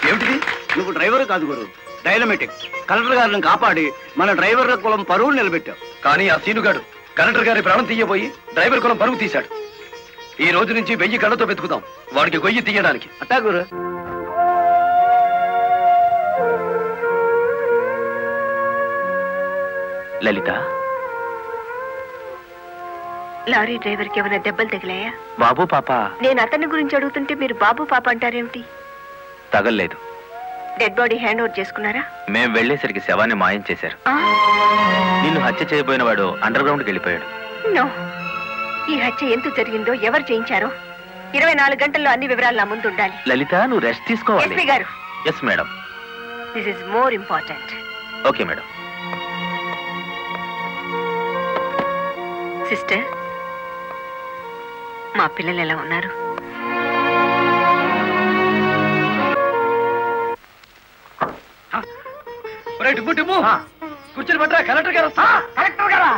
ఏమిటిది? నువ్వు డ్రైవర్ కాదు గురు, డైనమెటిక్. కలెక్టర్ గారిని కాపాడి మన డ్రైవర్ల కులం పరువులు నిలబెట్టావు. కానీ ఆ సీనుగాడు కలెక్టర్ గారి ప్రాణం తీయబోయి డ్రైవర్ కులం పరుగు తీశాడు. ఈ రోజు నుంచి 1000 కళ్ళతో వెతుకుతాం వాడికి గొయ్యి తీయడానికి. అట్టా గురు. లలిత, లారీ డ్రైవర్ కి ఏమైనా దెబ్బలు తగిలాయా? బాబు పాప. నేను అతని గురించి అడుగుతుంటే మీరు బాబు పాప అంటారేమిటి? తగల్లేదు. డెడ్ బాడీ హ్యాండ్ ఓవర్ చేసుకున్నారా? మేం వెళ్లేసరికి శవాన్ని మాయం చేశారు. నిన్ను హత్య చేయబోయిన వాడు అండర్ గ్రౌండ్కి వెళ్ళిపోయాడు. నో, ఈ హత్య ఎందుకు జరిగిందో, ఎవరు చేయించారో 24 గంటల్లో అన్ని వివరాలు నా ముందు ఉండాలి. లలిత, నువ్వు రెస్ట్ తీసుకోవాలి. ఎస్పీ గారు. Yes madam. This is more important. Okay madam. Sister, మా పిల్లలు ఎలా ఉన్నారు? కూర్చొని పట్టరా, కలెక్టర్ గారు. కలెక్టర్ గారా?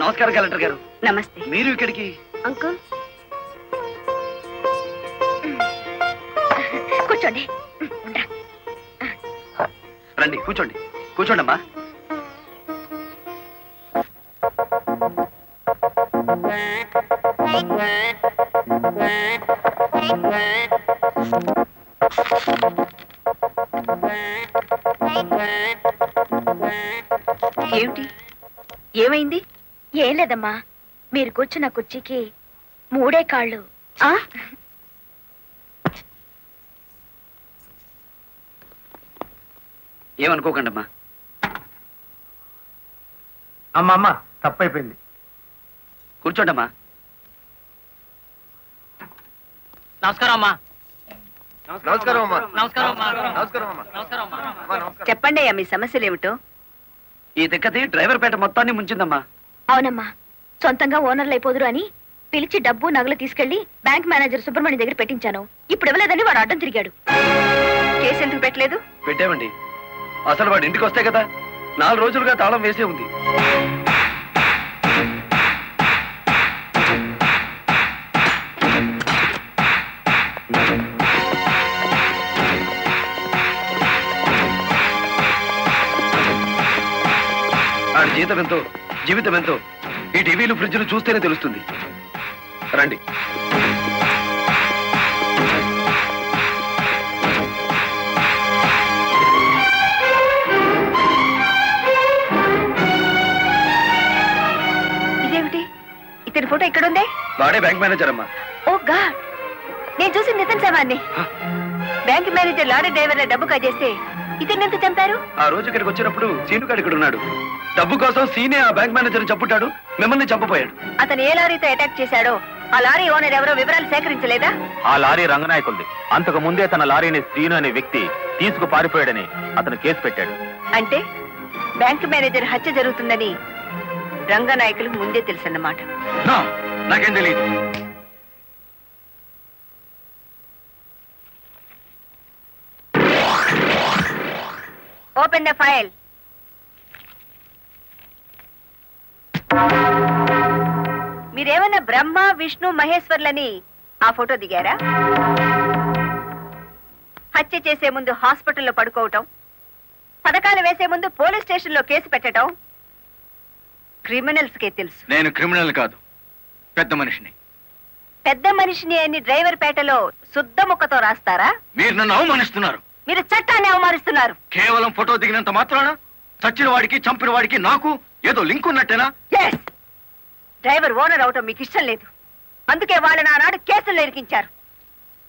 నమస్కారం కలెక్టర్ గారు. నమస్తే. మీరు ఇక్కడికి? అంకుల్ కూర్చోండి. రండి, కూర్చోండి. కూర్చోండి అమ్మా. ఏమిటి, ఏమైంది? ఏం లేదమ్మా, మీరు కూర్చున్న కుర్చీకి 3 కాళ్ళు. ఏమనుకోకండి అమ్మా. అమ్మమ్మ తప్పైపోయింది. కూర్చోండి అమ్మా. నమస్కారం అమ్మా. నమస్కారం అమ్మా. నమస్కారం అమ్మా. నమస్కారం అమ్మా. నమస్కారం అమ్మా. చెప్పండి అయ్యా, మీ సమస్యలు ఏమిటో. ఈ దెక్కది డ్రైవర్ పేట మొత్తాన్ని ముంచిందమ్మా. అవునమ్మా, సొంతంగా ఓనర్లు అయిపోదురు అని పిలిచి డబ్బు నగలు తీసుకెళ్లి బ్యాంక్ మేనేజర్ సుబ్రహ్మణ్యం దగ్గర పెట్టించాను. ఇప్పుడు ఇవ్వలేదని వాడు అడ్డం తిరిగాడు. కేసు ఎందుకు పెట్టలేదు? పెట్టామండి. అసలు వాడు ఇంటికి వస్తే కదా, 4 రోజులుగా తాళం వేసే ఉంది. ఆడి జీతం ఎంతో, జీవితం ఎంతో ఈ టీవీలు ఫ్రిడ్జ్లు చూస్తేనే తెలుస్తుంది. రండి. ఇదేమిటి, ఇతని ఫోటో ఇక్కడ ఉందే? వాడే బ్యాంక్ మేనేజర్ అమ్మా. ఓ గాడ్, నేను చూసి నితిన్ శవాన్ని. బ్యాంక్ మేనేజర్ లారీ డ్రైవర్ల డబ్బు కాజేస్తే ఇతన్ని ఎంత చంపారు? ఆ రోజు ఇక్కడికి వచ్చినప్పుడు సీనుగాడు ఇక్కడ ఉన్నాడు. డబ్బు కోసం సీనే ఆ బ్యాంక్ మేనేజర్ చంపుతాడు, మిమ్మల్ని చంపపోయాడు. అతను ఏ లారీతో అటాక్ చేశాడో ఆ లారీ ఓనర్ ఎవరో వివరాలు సేకరించలేదా? ఆ లారీ రంగనాయకుల్ది. అంతకు ముందే తన లారీని శ్రీను అనే వ్యక్తి తీసుకు పారిపోయాడని అతను కేసు పెట్టాడు. అంటే బ్యాంక్ మేనేజర్ హత్య జరుగుతుందని రంగనాయకులకు ముందే తెలుసన్నమాట. నాకేం తెలియదు. Open the file. మీరేమన్నా బ్రహ్మ విష్ణు మహేశ్వర్లని ఆ ఫోటో దిగారా? హత్య చేసే ముందు హాస్పిటల్లో పడుకోవటం, పథకాలు వేసే ముందు పోలీస్ స్టేషన్లో కేసు పెట్టడం క్రిమినల్స్ కే తెలుసు. నేను క్రిమినల్ కాదు, పెద్ద మనిషిని. పెద్ద మనిషిని అని డ్రైవర్ పేటలో శుద్ధ ముక్కతో రాస్తారా? మీరు నన్ను అవమానిస్తున్నారు. మీరు చట్టాన్ని అవమానిస్తున్నారు. కేవలం ఫోటో దిగినంత మాత్రాన చచ్చిన వాడికి చంపిన వాడికి నాకు ఏదో లింక్ ఉన్నట్టేనా? Yes! డ్రైవర్ ఓనర్ అవటం మీకు ఇష్టం లేదు. అందుకే వాళ్ళని ఆనాడు కేసుల్లో ఇరికించారు.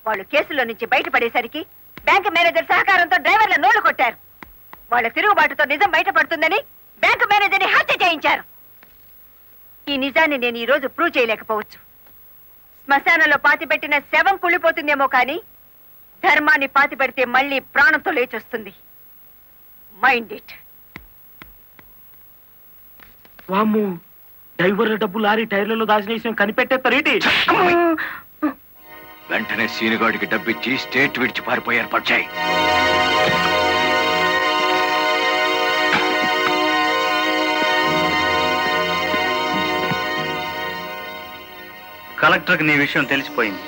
వాళ్ళు కేసులో నుంచి బయటపడేసరికి బ్యాంక్ మేనేజర్ సహకారంతో డ్రైవర్ల నోళ్లు కొట్టారు. వాళ్ళ తిరుగుబాటుతో నిజం బయటపడుతుందని బ్యాంక్ మేనేజర్ని హత్య చేయించారు. ఈ నిజాన్ని నేను ఈ రోజు ప్రూవ్ చేయలేకపోవచ్చు. శ్మశానంలో పాతిపెట్టిన శవం కుళ్ళిపోతుందేమో కానీ ధర్మాన్ని పాతిపెడితే మళ్ళీ ప్రాణంతో లేచొస్తుంది. Mind it. వామ్ము, డ్రైవర్ల డబ్బు లారీ టైర్లలో దాచిన విషయం కనిపెట్టేస్తారేంటి? వెంటనే సీనుగాడికి డబ్బిచ్చి స్టేట్ విడిచి పారిపోయి ఏర్పాటు చేయి. కలెక్టర్కి నీ విషయం తెలిసిపోయింది.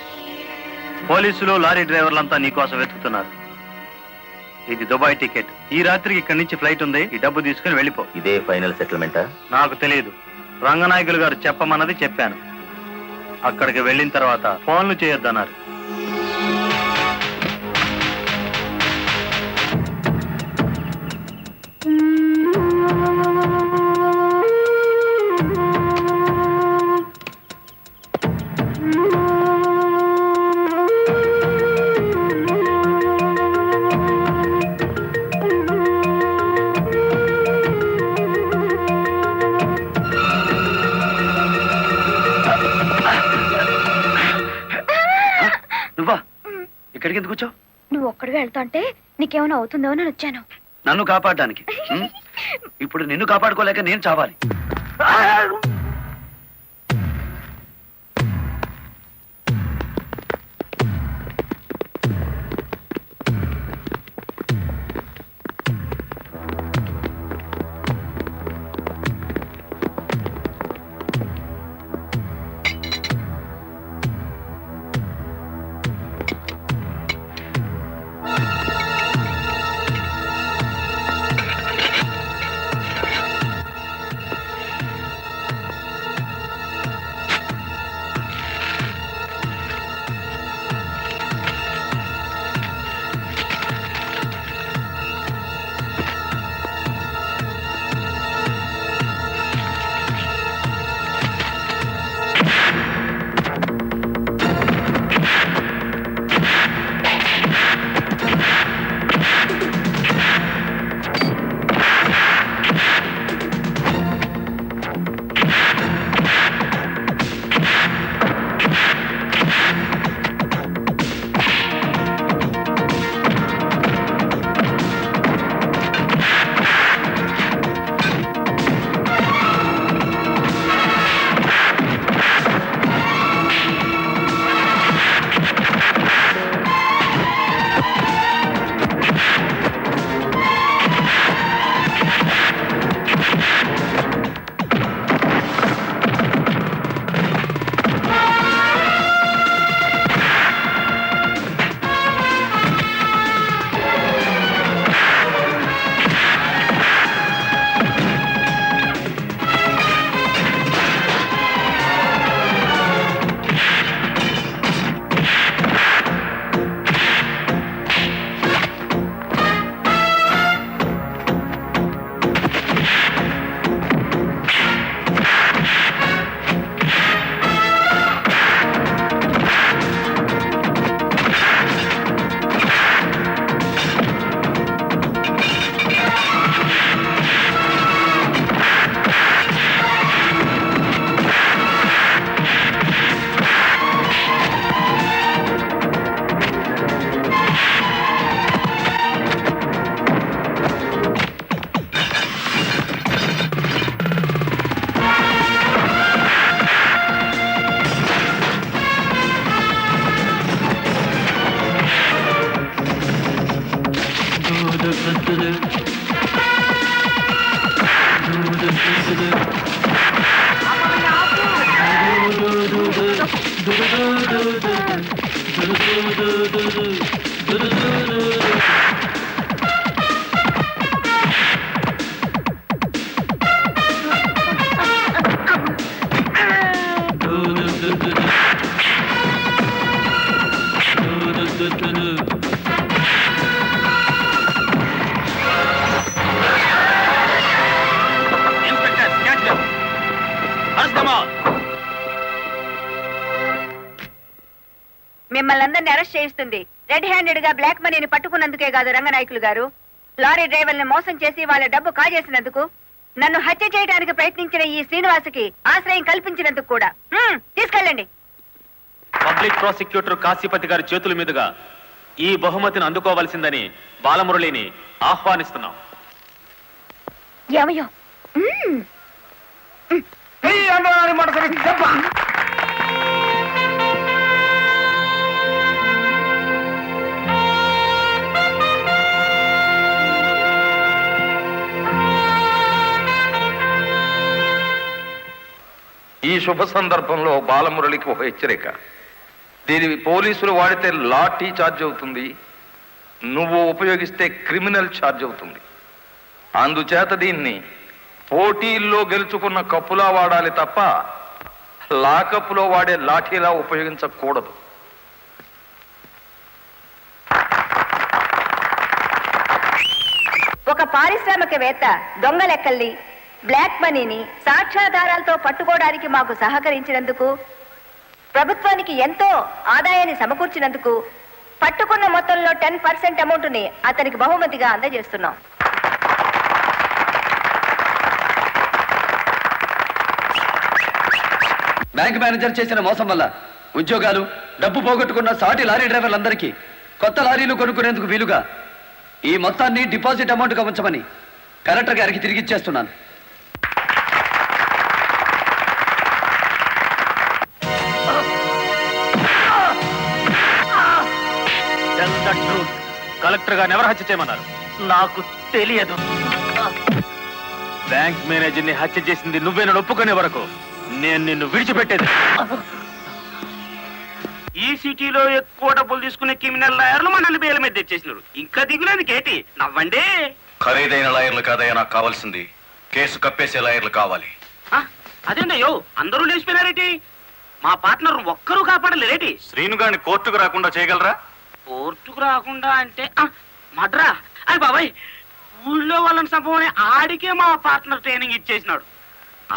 పోలీసులు లారీ డ్రైవర్లంతా నీకోసం వెతుకుతున్నారు. ఇది దుబాయ్ టికెట్. ఈ రాత్రికి ఇక్కడి నుంచి ఫ్లైట్ ఉంది. ఈ డబ్బు తీసుకుని వెళ్ళిపో. ఇదే ఫైనల్ సెటిల్మెంటా? నాకు తెలియదు. రంగనాయకులు గారు చెప్పమన్నది చెప్పాను. అక్కడికి వెళ్ళిన తర్వాత ఫోన్లు చేయొద్దన్నారు. నువ్వా ఇక్కడికి ఎందుకు వచ్చావు? నువ్వు ఒక్కడిగా వెళ్తుంటే నీకేమైనా అవుతుందో అని వచ్చాను. నన్ను కాపాడడానికి. ఇప్పుడు నిన్ను కాపాడుకోలేక నేను చావాలి. మిమ్మల్ని అందరినీ అరెస్ట్ చేయిస్తుంది రెడ్ హ్యాండెడ్ గా బ్లాక్ మనీని పట్టుకున్నందుకే కాదు రంగనాయకులు గారు, లారీ డ్రైవర్ని మోసం చేసి వాళ్ళ డబ్బు కాజేసినందుకు, నన్ను హత్య చేయడానికి ప్రయత్నించిన ఈ శ్రీనివాసుకి ఆశ్రయం కల్పించినందుకు కూడా. తీసుకెళ్ళండి. పబ్లిక్ ప్రాసిక్యూటర్ కాశీపతి గారి చేతుల మీదుగా ఈ బహుమతిని అందుకోవలసిందని బాలమురళిని ఆహ్వానిస్తున్నాం. ఏమయ్యో ఈ శుభ సందర్భంలో బాలమురళికి ఒక హెచ్చరిక. దీని పోలీసులు వాడితే లాఠీ ఛార్జ్ అవుతుంది, నువ్వు ఉపయోగిస్తే క్రిమినల్ ఛార్జ్ అవుతుంది. అందుచేత దీన్ని పోటీల్లో గెలుచుకున్న కప్పులా వాడాలి తప్ప లాకప్పులో వాడే లాఠీలా ఉపయోగించకూడదు. ఒక పారిశ్రామికవేత్త దొంగ లెక్కల్ని, బ్లాక్ మనీని సాక్ష్యాధారాలతో పట్టుకోవడానికి మాకు సహకరించినందుకు, ప్రభుత్వానికి ఎంతో ఆదాయాన్ని సమకూర్చినందుకు పట్టుకున్న మొత్తంలో 10% అమౌంట్ని అతనికి బహుమతిగా అందజేస్తున్నాం. బ్యాంక్ మేనేజర్ చేసిన మోసం వల్ల ఉద్యోగాలు, డబ్బు పోగొట్టుకున్న సాటి లారీ డ్రైవర్లందరికీ కొత్త లారీలు కొనుక్కునేందుకు వీలుగా ఈ మొత్తాన్ని డిపాజిట్ అమౌంట్గా ఉంచమని కలెక్టర్ గారికి తిరిగిచ్చేస్తున్నాను. కలెక్టర్ గారిని ఎవరు హత్య చేయమన్నారు? నాకు తెలియదు. బ్యాంక్ మేనేజర్ ని హత్య చేసింది నువ్వేనని ఒప్పుకునే వరకు నేను నిన్ను విడిచిపెట్టేది. ఈ సిటీలో ఎక్కువ డబ్బులు తీసుకునే క్రిమినల్ లాయర్లు మనల్ని బేల మీద తెచ్చేసినారు. ఇంకా దిగులేదు కేటి, నవ్వండి. ఖరీదైన లాయర్లు కాదయ్యా నాకు కావాల్సింది, కేసు కప్పేసే లాయర్లు కావాలి. అదేందయ్యో అందరూ లేచిపోయినారేటి? మా పార్ట్నర్ ఒక్కరూ కాపాడలేరేటి? శ్రీను గారిని కోర్టుకు రాకుండా చేయగలరా? కోర్టుకు రాకుండా అంటే మడ్రా. అయ్యి బాబాయ్, ఊళ్ళో వాళ్ళని చంపమని ఆడికే మా పార్ట్నర్ ట్రైనింగ్ ఇచ్చేసినాడు.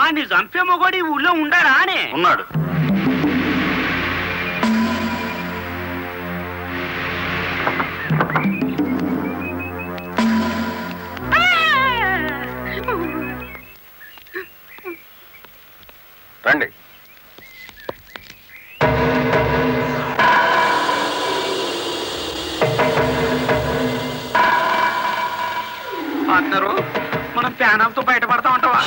ఆడిని చంపే మొగోడి ఊళ్ళో ఉండాడా అని? ఉన్నాడు. రండి. పార్ట్నరు, మనం ప్యానాలతో బయటపడతా ఉంటావా?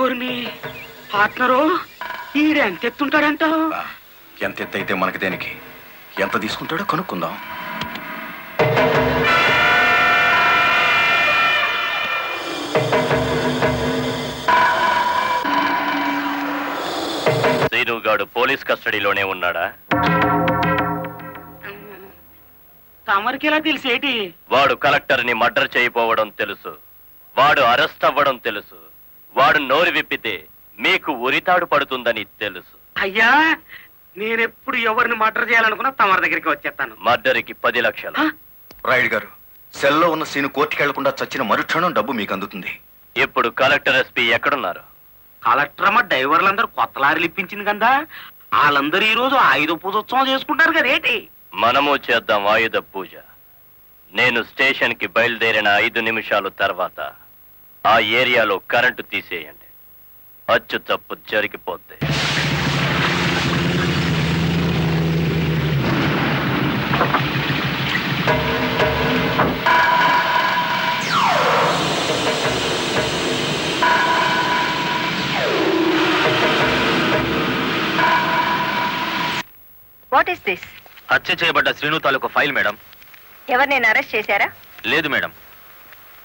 ఊర్మి పార్ట్నరు, ఈడెంత ఎత్తుంటాడంటావు? ఎంత ఎత్తు అయితే మనకి దేనికి, ఎంత తీసుకుంటాడో కనుక్కుందాం. శ్రీనుగాడు పోలీస్ కస్టడీలోనే ఉన్నాడా? తమరికి ఎలా తెలిసేటి? వాడు కలెక్టర్ ని మర్డర్ చేయబోవడం తెలుసు, వాడు అరెస్ట్ అవ్వడం తెలుసు, వాడు నోరు విప్పితే మీకు ఉరితాడు పడుతుందని తెలుసు. అయ్యా, నేనెప్పుడు ఎవరిని మర్డర్ చేయాలనుకున్నా తమరి దగ్గరికి వచ్చేస్తాను. మర్డర్కి 10 లక్షలు. రాయుడు గారు, సెల్లో ఉన్న సీను కోర్టుకి వెళ్లకుండా చచ్చిన మరుక్షణం డబ్బు మీకు అందుతుంది. ఇప్పుడు కలెక్టర్ ఎస్పీ ఎక్కడున్నారు? కలెక్టర్ అమ్మ డ్రైవర్లందరూ కొత్త లారీలు ఇప్పించింది కదా, వాళ్ళందరూ ఈ రోజు ఆయుధ పూజోత్సవం చేసుకుంటారు కదేటి? మనము చేద్దాం ఆయుధ పూజ. నేను స్టేషన్ కి బయలుదేరిన 5 నిమిషాల తర్వాత ఆ ఏరియాలో కరెంటు తీసేయండి. అచ్చు తప్పు జరిగిపోద్ది. What is this? హత్య చేయబడ్డ శ్రీను తాలూకు ఫైల్ మేడం. ఎవరినైనా అరెస్ట్ చేశారా? లేదు మేడం.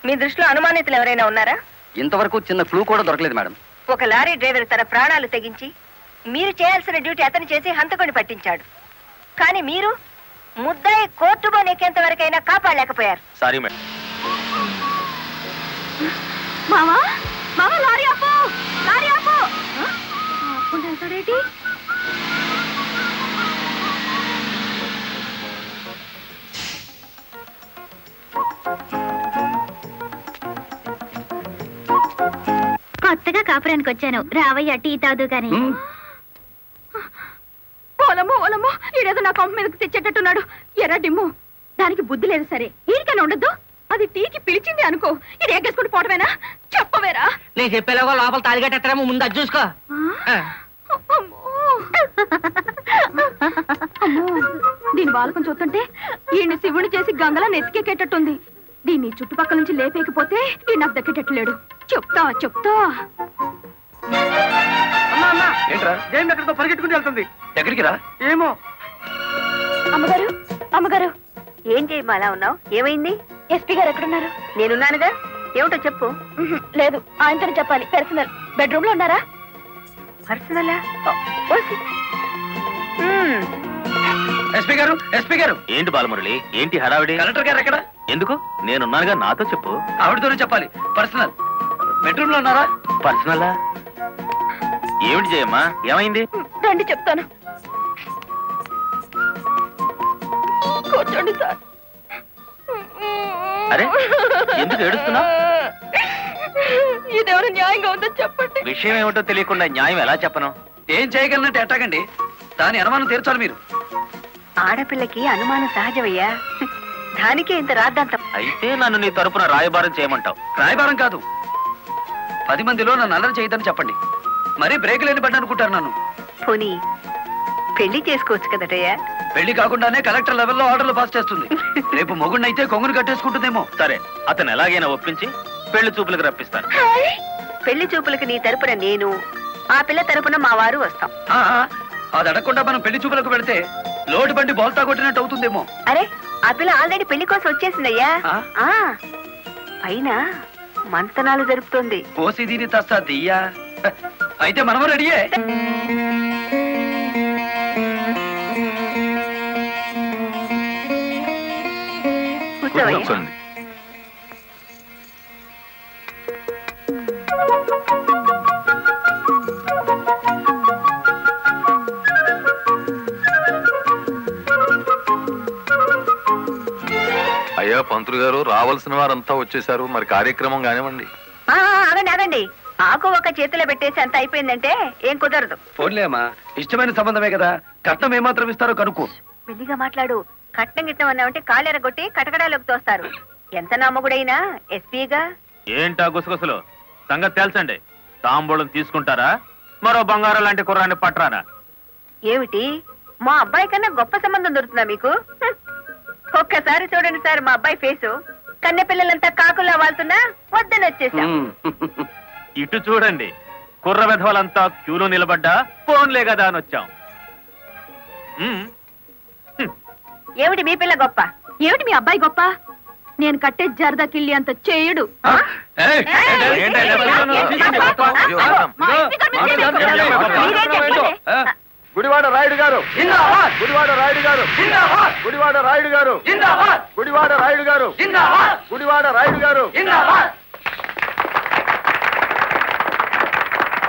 మీ దృష్టిలో అనుమానితులు ఎవరైనా ఉన్నారా? ఇంతవరకు చిన్న క్లూ కూడా దొరకలేదు మేడం. ఒక లారీ డ్రైవర్ తన ప్రాణాలు తెగించి మీరు చేయాల్సిన డ్యూటీ అతను చేసి హంతకుని పట్టించాడు. కానీ మీరు ముద్దాయి కోర్టులో నెక్కేంత వరకైనా కాపాడలేకపోయారు. Sorry madam. మావా మావా లారీ ఆపు, లారీ ఆపు. ఆపుకుంటూ వెళ్తాడేంటి? కొత్తగా కాపురానికి వచ్చాను, రావయ్య టీ తాదు గాని. ఓలమ్మో ఓలమ్మో, ఈడేదో నా కొంప మీదకి తెచ్చేటట్టున్నాడు. ఎర్ర డిమ్ము, దానికి బుద్ధి లేదు. సరే ఈడికైనా ఉండద్దు, అది టీకి పిలిచింది అనుకో, ఇది ఎగ్గేసుకుని పోవటమేనా? చెప్పవేరా? నేను చెప్పేలాగా లోపల తాలిగట్టేమో ముందు అది చూసుకో. దీని బాలకం చూస్తుంటే ఈయన శివుని చేసి గంగలా నెత్తికెక్కేటట్టుంది. దీన్ని చుట్టుపక్కల నుంచి లేపేకపోతే ఈ నాకు దక్కేటట్లేడు. చెప్తా చెప్తా. అమ్మా అమ్మా, ఏంట్రా? జైన్ ఎక్కడితో పరిగెట్టుకుని వెళ్తుంది. ఎక్కడికి రా? ఏమో. అమ్మగారు అమ్మగారు, ఏం చేయమ్మా అలా ఉన్నావు? ఏమైంది? ఎస్పీ గారు ఎక్కడున్నారు? నేనున్నానుగా, ఏమిటో చెప్పు. లేదు, ఆయనతో చెప్పాలి. పర్సనల్. బెడ్రూమ్ లో ఉన్నారా? పర్సనలా? ఎస్పీ గారు, ఎస్పీ గారు. ఏంటి బాలమురళి, ఏంటి హడావిడి? కలెక్టర్ గారు ఎక్కడ? ఎందుకు? నేనున్నానుగా, నాతో చెప్పు. ఆవిడతోనే చెప్పాలి. పర్సనల్. బెడ్రూమ్ లో ఉన్నారా? పర్సనలా? ఏమిటి జయమ్మా, ఏమైంది? రండి చెప్తాను. కూర్చోండి సార్. అరే, ఎందుకు ఏడుస్తున్నావ్? ఇదేమైనా న్యాయంగా ఉందో చెప్పండి. విషయం ఏమిటో తెలియకుండా న్యాయం ఎలా చెప్పను? ఏం చేయగలనంటే ఎట్టాగండి? దాని అనుమానం తీర్చాలి మీరు. ఆడపిల్లకి అనుమానం సహజమయ్యా, దానికే ఇంత రాద్దాంతం. అయితే నన్ను నీ తరపున రాయబారం చేయమంటావు? రాయబారం కాదు, 10 మందిలో నన్ను అల్లరి చేయదని చెప్పండి. మరీ బ్రేక్ లేని పడ్డ అనుకుంటారు నన్ను. పోనీ పెళ్లి చేసుకోవచ్చు కదటయ్యా. పెళ్లి కాకుండానే కలెక్టర్ లెవెల్లో ఆర్డర్లు పాస్ చేస్తుంది. రేపు మొగుడినైతే కొంగుని కట్టేసుకుంటుందేమో. సరే, అతను ఎలాగైనా ఒప్పించి పెళ్లి చూపులకు రప్పిస్తాను. పెళ్లి చూపులకు నీ తరపున నేను, ఆ పిల్ల తరపున మా వారు వస్తాం. ఆ, అది అడగకుండా మనం పెళ్లి చూపులకు పెడితే లోటు బండి బోల్తా కొట్టినట్టు అవుతుందేమో. అరే, ఆ పిల్ల ఆల్రెడీ పెళ్లి కోసం వచ్చేసిందయ్యా. ఆ? పైన మంతనాలు జరుపుతోంది. కోసి దీని తస్తా దియ్యా. అయితే మనము రెడీయే. కూర్చోవయ్యా. కూర్చోండి. అయ్యా పంతులు గారు, రావాల్సిన వారంతా వచ్చేసారు. మరి కార్యక్రమం కానివ్వండి. ఆగండి ఆగండి, ఆకు ఒక చేతిలో పెట్టేసి అంత అయిపోయిందంటే ఏం కుదరదు. పోన్లే అమ్మా, ఇష్టమైన సంబంధమే కదా. కట్నం ఏమాత్రం ఇస్తారో కనుక్కో. మెల్లిగా మాట్లాడు. కట్నం గిట్నం అన్నామంటే కాళ్ళెరగొట్టి కటకడాలోకి తోస్తారు. ఎంత నమ్మగుడైనా ఎస్పీగా. ఏంటా గుసగుసలు? సంగతి తెలుసండి. తాంబూలం తీసుకుంటారా? మరో బంగారం లాంటి కుర్రాన్ని పట్టరానా? ఏమిటి, మా అబ్బాయి కన్నా గొప్ప సంబంధం దొరుకుతుందా మీకు? ఒక్కసారి చూడండి సార్ మా అబ్బాయి ఫేసు. కన్నె పిల్లలంతా కాకులా వాళ్తున్నా వద్దని వచ్చేసాం. ఇటు చూడండి, కుర్ర విధవలంతా క్యూలో నిలబడ్డా ఫోన్లే కదా అని వచ్చాం. ఏమిటి మీ పిల్ల గొప్ప? ఏమిటి మీ అబ్బాయి గొప్ప? నేను కట్టే జరదా కిళ్ళి అంత చేయడు. ఏయ్, గుడివాడ రాయుడు గారు, గుడివాడ రాయుడు గారు, గుడివాడ రాయుడు గారు, గుడివాడ రాయుడు గారు, గుడివాడ రాయుడు గారు.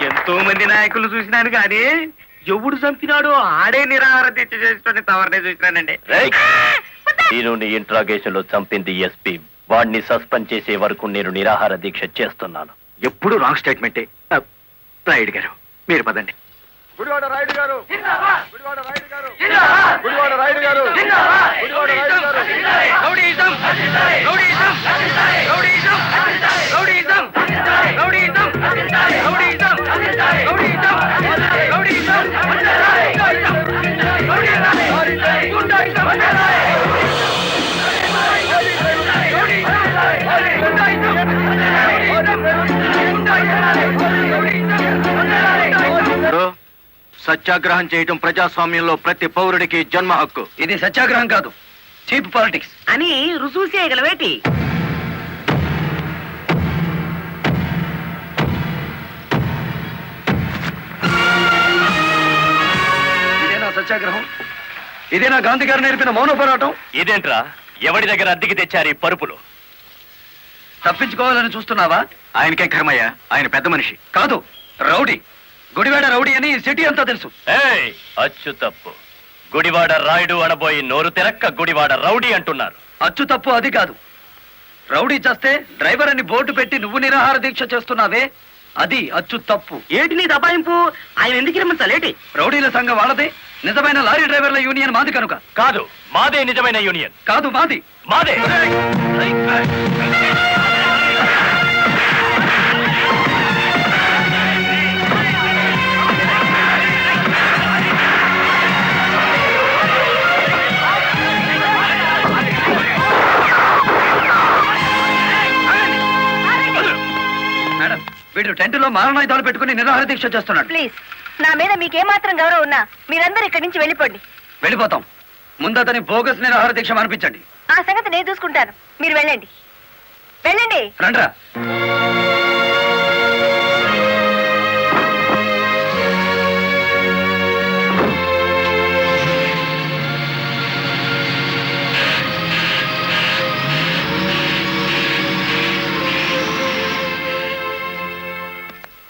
ఎంతో మంది నాయకులు చూసినాను కానీ ఎవడు చంపినాడో ఆడే నిరాహార దీక్ష చేసుకుని తవరనే చూసినానండి. నేను నీ ఇంట్రాగేషన్ లో చంపింది ఎస్పీ. వాడిని సస్పెండ్ చేసే వరకు నేను నిరాహార దీక్ష చేస్తున్నాను. ఎప్పుడు రాంగ్ స్టేట్మెంటే. రాయుడు గారు, మీరు పదండి. గుడివాడ రాయుడు గారు, గుడివాడ రాయుడు గారు, గుడివాడ రాయుడు గారు, గుడివాడ రాయుడు గారు. Rowdyism, rowdyism, rowdyism, rowdyism, rowdyism, rowdyism, rowdyism, rowdyism, సత్యాగ్రహం చేయటం ప్రజాస్వామ్యంలో ప్రతి పౌరుడికి జన్మ హక్కు. ఇది సత్యాగ్రహం కాదు, చీప్ పాలిటిక్స్. అని రుసూసి చేయగలవేటి? ఇదేనా సత్యాగ్రహం? ఇదేనా గాంధీ గారు నేర్పిన మౌన పోరాటం? ఇదేంట్రా, ఎవడి దగ్గర అద్దెకి తెచ్చారు ఈ పరుపులు? తప్పించుకోవాలని చూస్తున్నావా? ఆయనకే కర్మయ్య, ఆయన పెద్ద మనిషి. కాదు, రౌడీ. గుడివాడ రౌడీ అని సిటీ అంతా తెలుసు. ఏయ్, అచ్చు తప్పు. గుడివాడ రాయుడు అనబోయి నోరు తెరక్క గుడివాడ రౌడీ అంటున్నారు. అచ్చు తప్పు అది కాదు. రౌడీ చేస్తే డ్రైవర్ అని బోర్డు పెట్టి నువ్వు నిరాహార దీక్ష చేస్తున్నావే, అది అచ్చు తప్పు. ఏటి నీ దబాయింపు? ఆయన ఎందుకు రమ్మంటాలేటి? రౌడీల సంఘం వాళ్ళదే, నిజమైన లారీ డ్రైవర్ల యూనియన్ మాది కనుక. కాదు, మాదే నిజమైన యూనియన్. కాదు, మాది. మాదే. మేడం, వీడు టెంట్లో మారణాయుధాలు పెట్టుకుని నిరాహార దీక్ష చేస్తున్నాడు. ప్లీజ్, నా మీద మీకేమాత్రం గౌరవం ఉన్నా మీరందరూ ఇక్కడి నుంచి వెళ్ళిపోండి. వెళ్ళిపోతాం. ముందు అతని బోగస్ నిరాహార దీక్ష అనిపించండి. ఆ సంగతి నేను చూసుకుంటాను, మీరు వెళ్ళండి. వెళ్ళండి. రండ్రా.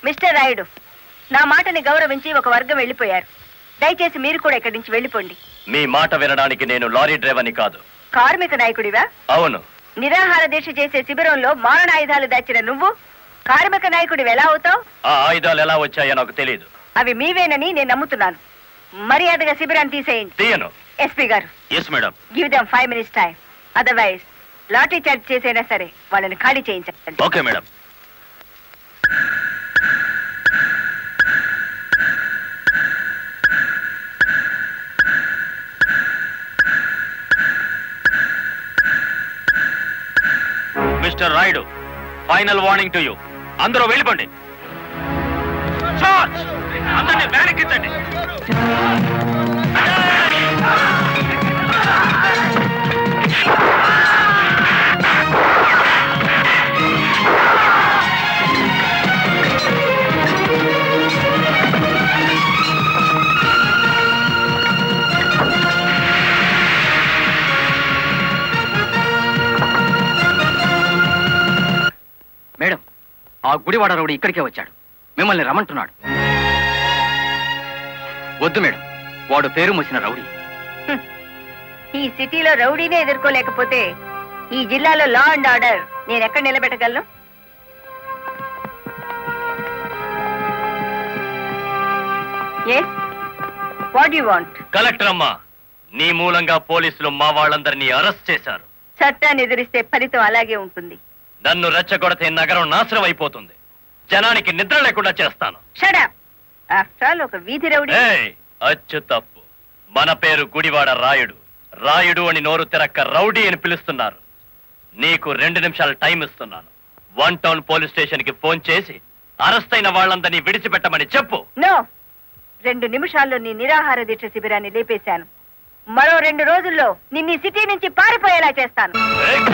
మిస్టర్ రాయుడు, నా మాటని గౌరవించి ఒక వర్గం వెళ్ళిపోయారు. దయచేసి మీరు కూడా ఇక్కడి నుంచి వెళ్ళిపోండి. మీ మాట వినడానికి నేను లారీ డ్రైవర్ని కాదు. కార్మిక నాయకుడివా? అవును. నిరాహార దీక్ష చేసే శిబిరంలో మారణాయుధాలు దాచిన నువ్వు కార్మిక నాయకుడివి ఎలా అవుతావు? ఆ ఆయుధాలు ఎలా వచ్చాయో నాకు తెలియదు. అవి మీవేనని నేను నమ్ముతున్నాను. మర్యాదగా శిబిరాన్ని తీసేయండి. తీయను. ఎస్పీ గారు, yes madam. Give them 5 minutes time. Otherwise lathi charge చేసైనా సరే వాళ్ళని ఖాళీ చేయించండి. Okay madam. Mister Rayudu, final warning to you. అందరూ వెళ్ళిపోండి. చార్జ్! అందరినీ బ్యారెక్కించండి. మేడం, ఆ గుడివాడ రౌడీ ఇక్కడికే వచ్చాడు. మిమ్మల్ని రమ్మంటున్నాడు. వద్దు మేడం, వాడు పేరు మోసిన రౌడీ. ఈ సిటీలో రౌడీనే ఎదుర్కోలేకపోతే ఈ జిల్లాలో లా అండ్ ఆర్డర్ నేను ఎక్కడ నిలబెట్టగలను? Yes, what you want? Collector అమ్మా, నీ మూలంగా పోలీసులు మా వాళ్ళందరినీ అరెస్ట్ చేశారు. చట్టాన్ని ఎదిరిస్తే ఫలితం అలాగే ఉంటుంది. నన్ను రెచ్చగొడితే నగరం నాశనం అయిపోతుంది. జనానికి నిద్ర లేకుండా చేస్తాను. Shut up. ఆఫ్టర్ ఆల్ ఒక వీధి రౌడీ. ఏయ్, అచ్చు తప్పు. మన పేరు గుడివాడ రాయుడు. రాయుడు అని నోరు తెరక్క రౌడీ అని పిలుస్తున్నారు. నీకు 2 నిమిషాలు టైం ఇస్తున్నాను. 1 టౌన్ పోలీస్ స్టేషన్ కి ఫోన్ చేసి అరెస్ట్ అయిన వాళ్ళందరినీ విడిచిపెట్టమని చెప్పు. నో, 2 నిమిషాల్లో నీ నిరాహార దీక్ష శిబిరాన్ని లేపేశాను. మరో 2 రోజుల్లో నిన్ను ఈ సిటీ నుంచి పారిపోయేలా చేస్తాను. ఏయ్!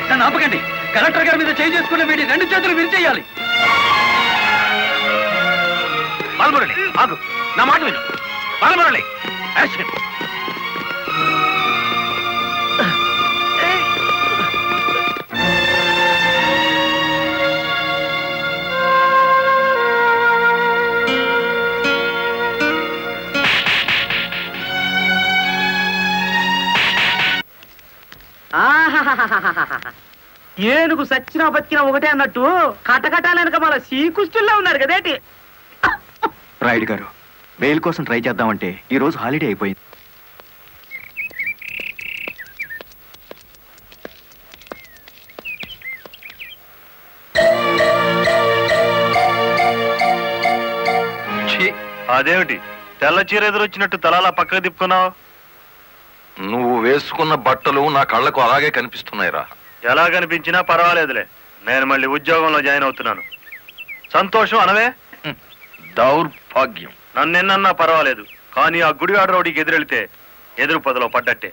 నన్ను ఆపకండి. కలెక్టర్ గారి మీద చేయి చేసుకున్న వీడి 2 చేతులు విరిచేయాలి. బాలమురళి ఆగు, నా మాట విను. బాలమురళి యాక్షన్. ఏనుగు సచ్చినా బతికినా ఒకటే అన్నట్టు కటకటాలనక మన శ్రీకృష్ణుల్లో ఉన్నారు కదేటి. రాయుడు గారు, బెయిల్ కోసం ట్రై చేద్దామంటే ఈ రోజు హాలిడే అయిపోయింది. అదేమిటి తెల్ల చీర ఎదురొచ్చినట్టు తలాలా పక్కకు తిప్పుకున్నావు? నువ్వు వేసుకున్న బట్టలు నా కళ్ళకు అలాగే కనిపిస్తున్నాయిరా. ఎలా కనిపించినా పర్వాలేదులే, నేను మళ్ళీ ఉద్యోగంలో జాయిన్ అవుతున్నాను. సంతోషం అనవే. దౌర్భాగ్యం. నన్నెన్నన్నా పర్వాలేదు, కానీ ఆ గుడివాడ రౌడీకి ఎదురెళ్తే ఎదురు పదలో పడ్డట్టే.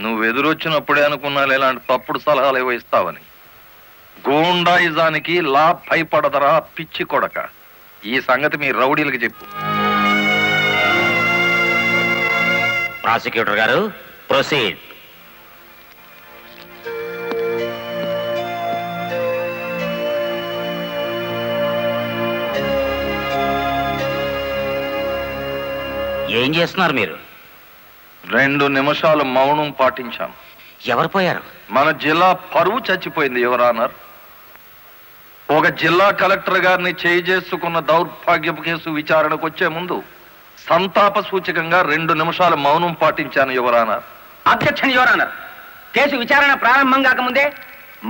నువ్వు ఎదురొచ్చినప్పుడే అనుకున్నా ఇలాంటి తప్పుడు సలహాలు ఏవో ఇస్తావని. గూండాయిజానికి లా భయపడదరా పిచ్చి కొడక. ఈ సంగతి మీ రౌడీలకు చెప్పు. ప్రాసిక్యూటర్ గారు, ప్రొసీడ్. ఏం చేస్తున్నారు మీరు? 2 నిమిషాలు మౌనం పాటించాను. ఎవరు పోయారు? మన జిల్లా పరువు చచ్చిపోయింది యువరానర్. ఒక జిల్లా కలెక్టర్ గారిని చేయి చేసుకున్న దౌర్భాగ్యపు కేసు విచారణకు వచ్చే ముందు సంతాప సూచకంగా 2 నిమిషాలు మౌనం పాటించాను యువరానర్. Objection your honour. కేసు విచారణ ప్రారంభం కాకముందే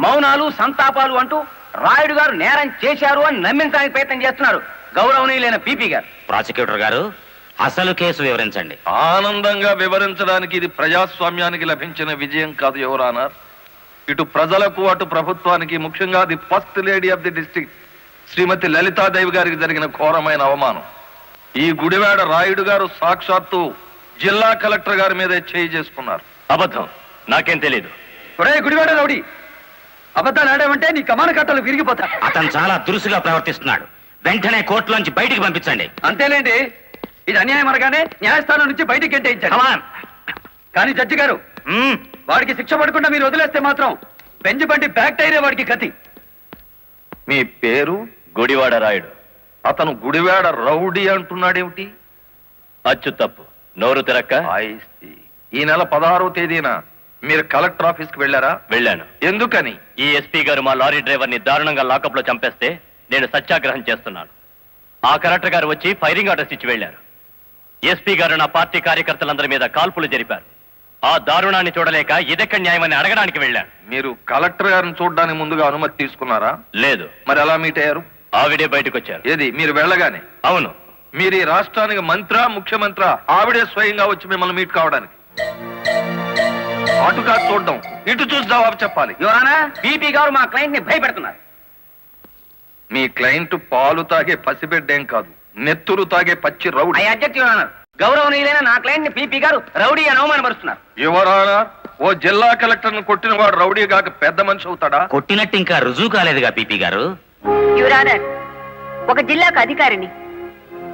మౌనాలు సంతాపాలు అంటూ రాయుడు గారు నేరం చేశారు అని నమ్మించడానికి ప్రయత్నం చేస్తున్నారు గౌరవనీయులైన పీపీ గారు. ప్రాసిక్యూటర్ గారు, అసలు కేసు వివరించండి. ఆనందంగా వివరించడానికి ఇది ప్రజాస్వామ్యానికి లభించిన విజయం కాదు యువరానర్. ఇటు ప్రజలకు అటు ప్రభుత్వానికి, ముఖ్యంగా the first lady of the district Shrimati Lalithadevi గారికి జరిగిన ఘోరమైన అవమానం. ఈ గుడివాడ రాయుడు గారు సాక్షాత్తు జిల్లా కలెక్టర్ గారి మీదే చేయి చేసుకున్నారు. అబద్ధం, నాకేం తెలీదు. ఒరే గుడివాడ రౌడీ, అబద్ధాలు ఆడామంటే నీ కమాన కట్టలు విరిగిపోతా. అతను చాలా దురుసుగా ప్రవర్తిస్తున్నాడు. వెంటనే కోర్టులోంచి బయటికి పంపించండి. అంతేలేండి, ఇది అన్యాయం అనగానే న్యాయస్థానం నుంచి బయటికి గెంటేయించండి. కానీ జడ్జి గారు, వాడికి శిక్ష పడకుండా మీరు వదిలేస్తే మాత్రం బెంచ్ బండి బ్యాక్ టైరే వాడికి గతి. మీ పేరు? గుడివాడ రాయుడు. అతను గుడివాడ రౌడీ అంటున్నాడేమిటి? అచ్చు తప్పు, నోరు తిరక్క. ఈ నెల 16వ తేదీన మీరు కలెక్టర్ ఆఫీస్ కి వెళ్ళారా? వెళ్ళాను. ఎందుకని? ఈ ఎస్పీ గారు మా లారీ డ్రైవర్ ని దారుణంగా లాకప్ లో చంపేస్తే నేను సత్యాగ్రహం చేస్తున్నాను. ఆ కలెక్టర్ గారు వచ్చి ఫైరింగ్ ఆర్డర్స్ ఇచ్చి వెళ్లారు. ఎస్పీ గారు నా పార్టీ కార్యకర్తలందరి మీద కాల్పులు జరిపారు. ఆ దారుణాన్ని చూడలేక ఇదెక్కడ న్యాయమని అడగడానికి వెళ్ళాను. మీరు కలెక్టర్ గారిని చూడడానికి ముందుగా అనుమతి తీసుకున్నారా? లేదు. మరి ఎలా మీట్ అయ్యారు? ఆవిడే బయటకు వచ్చారు. ఏది, మీరు వెళ్ళగానే? అవును. మీరు ఈ రాష్ట్రానికి మంత్రా, ముఖ్యమంత్రి? ఆవిడే స్వయంగా వచ్చి మిమ్మల్ని మీట్ కావడానికి? అటు కాదు చూడడం, ఇటు చూసి జవాబు చెప్పాలి. యువరానా, పీపీ గారు మా క్లయింట్ ని భయపెడుతున్నారు. మీ క్లయింట్ పాలు తాగే పసిబిడ్డేం కాదు, నెత్తురు తాగే పచ్చి రౌడీ. గౌరవనీయులైన నా క్లయింట్ ని పీపీ గారు రౌడీ అని అవమానపరుస్తున్నారు. యువరానా, ఓ జిల్లా కలెక్టర్ ను కొట్టిన వాడు రౌడీ కాక పెద్ద మనిషి అవుతాడా? కొట్టినట్టు ఇంకా రుజువు కాలేదుగా పీపీ గారు. యువరానర్, ఒక జిల్లాకు అధికారిని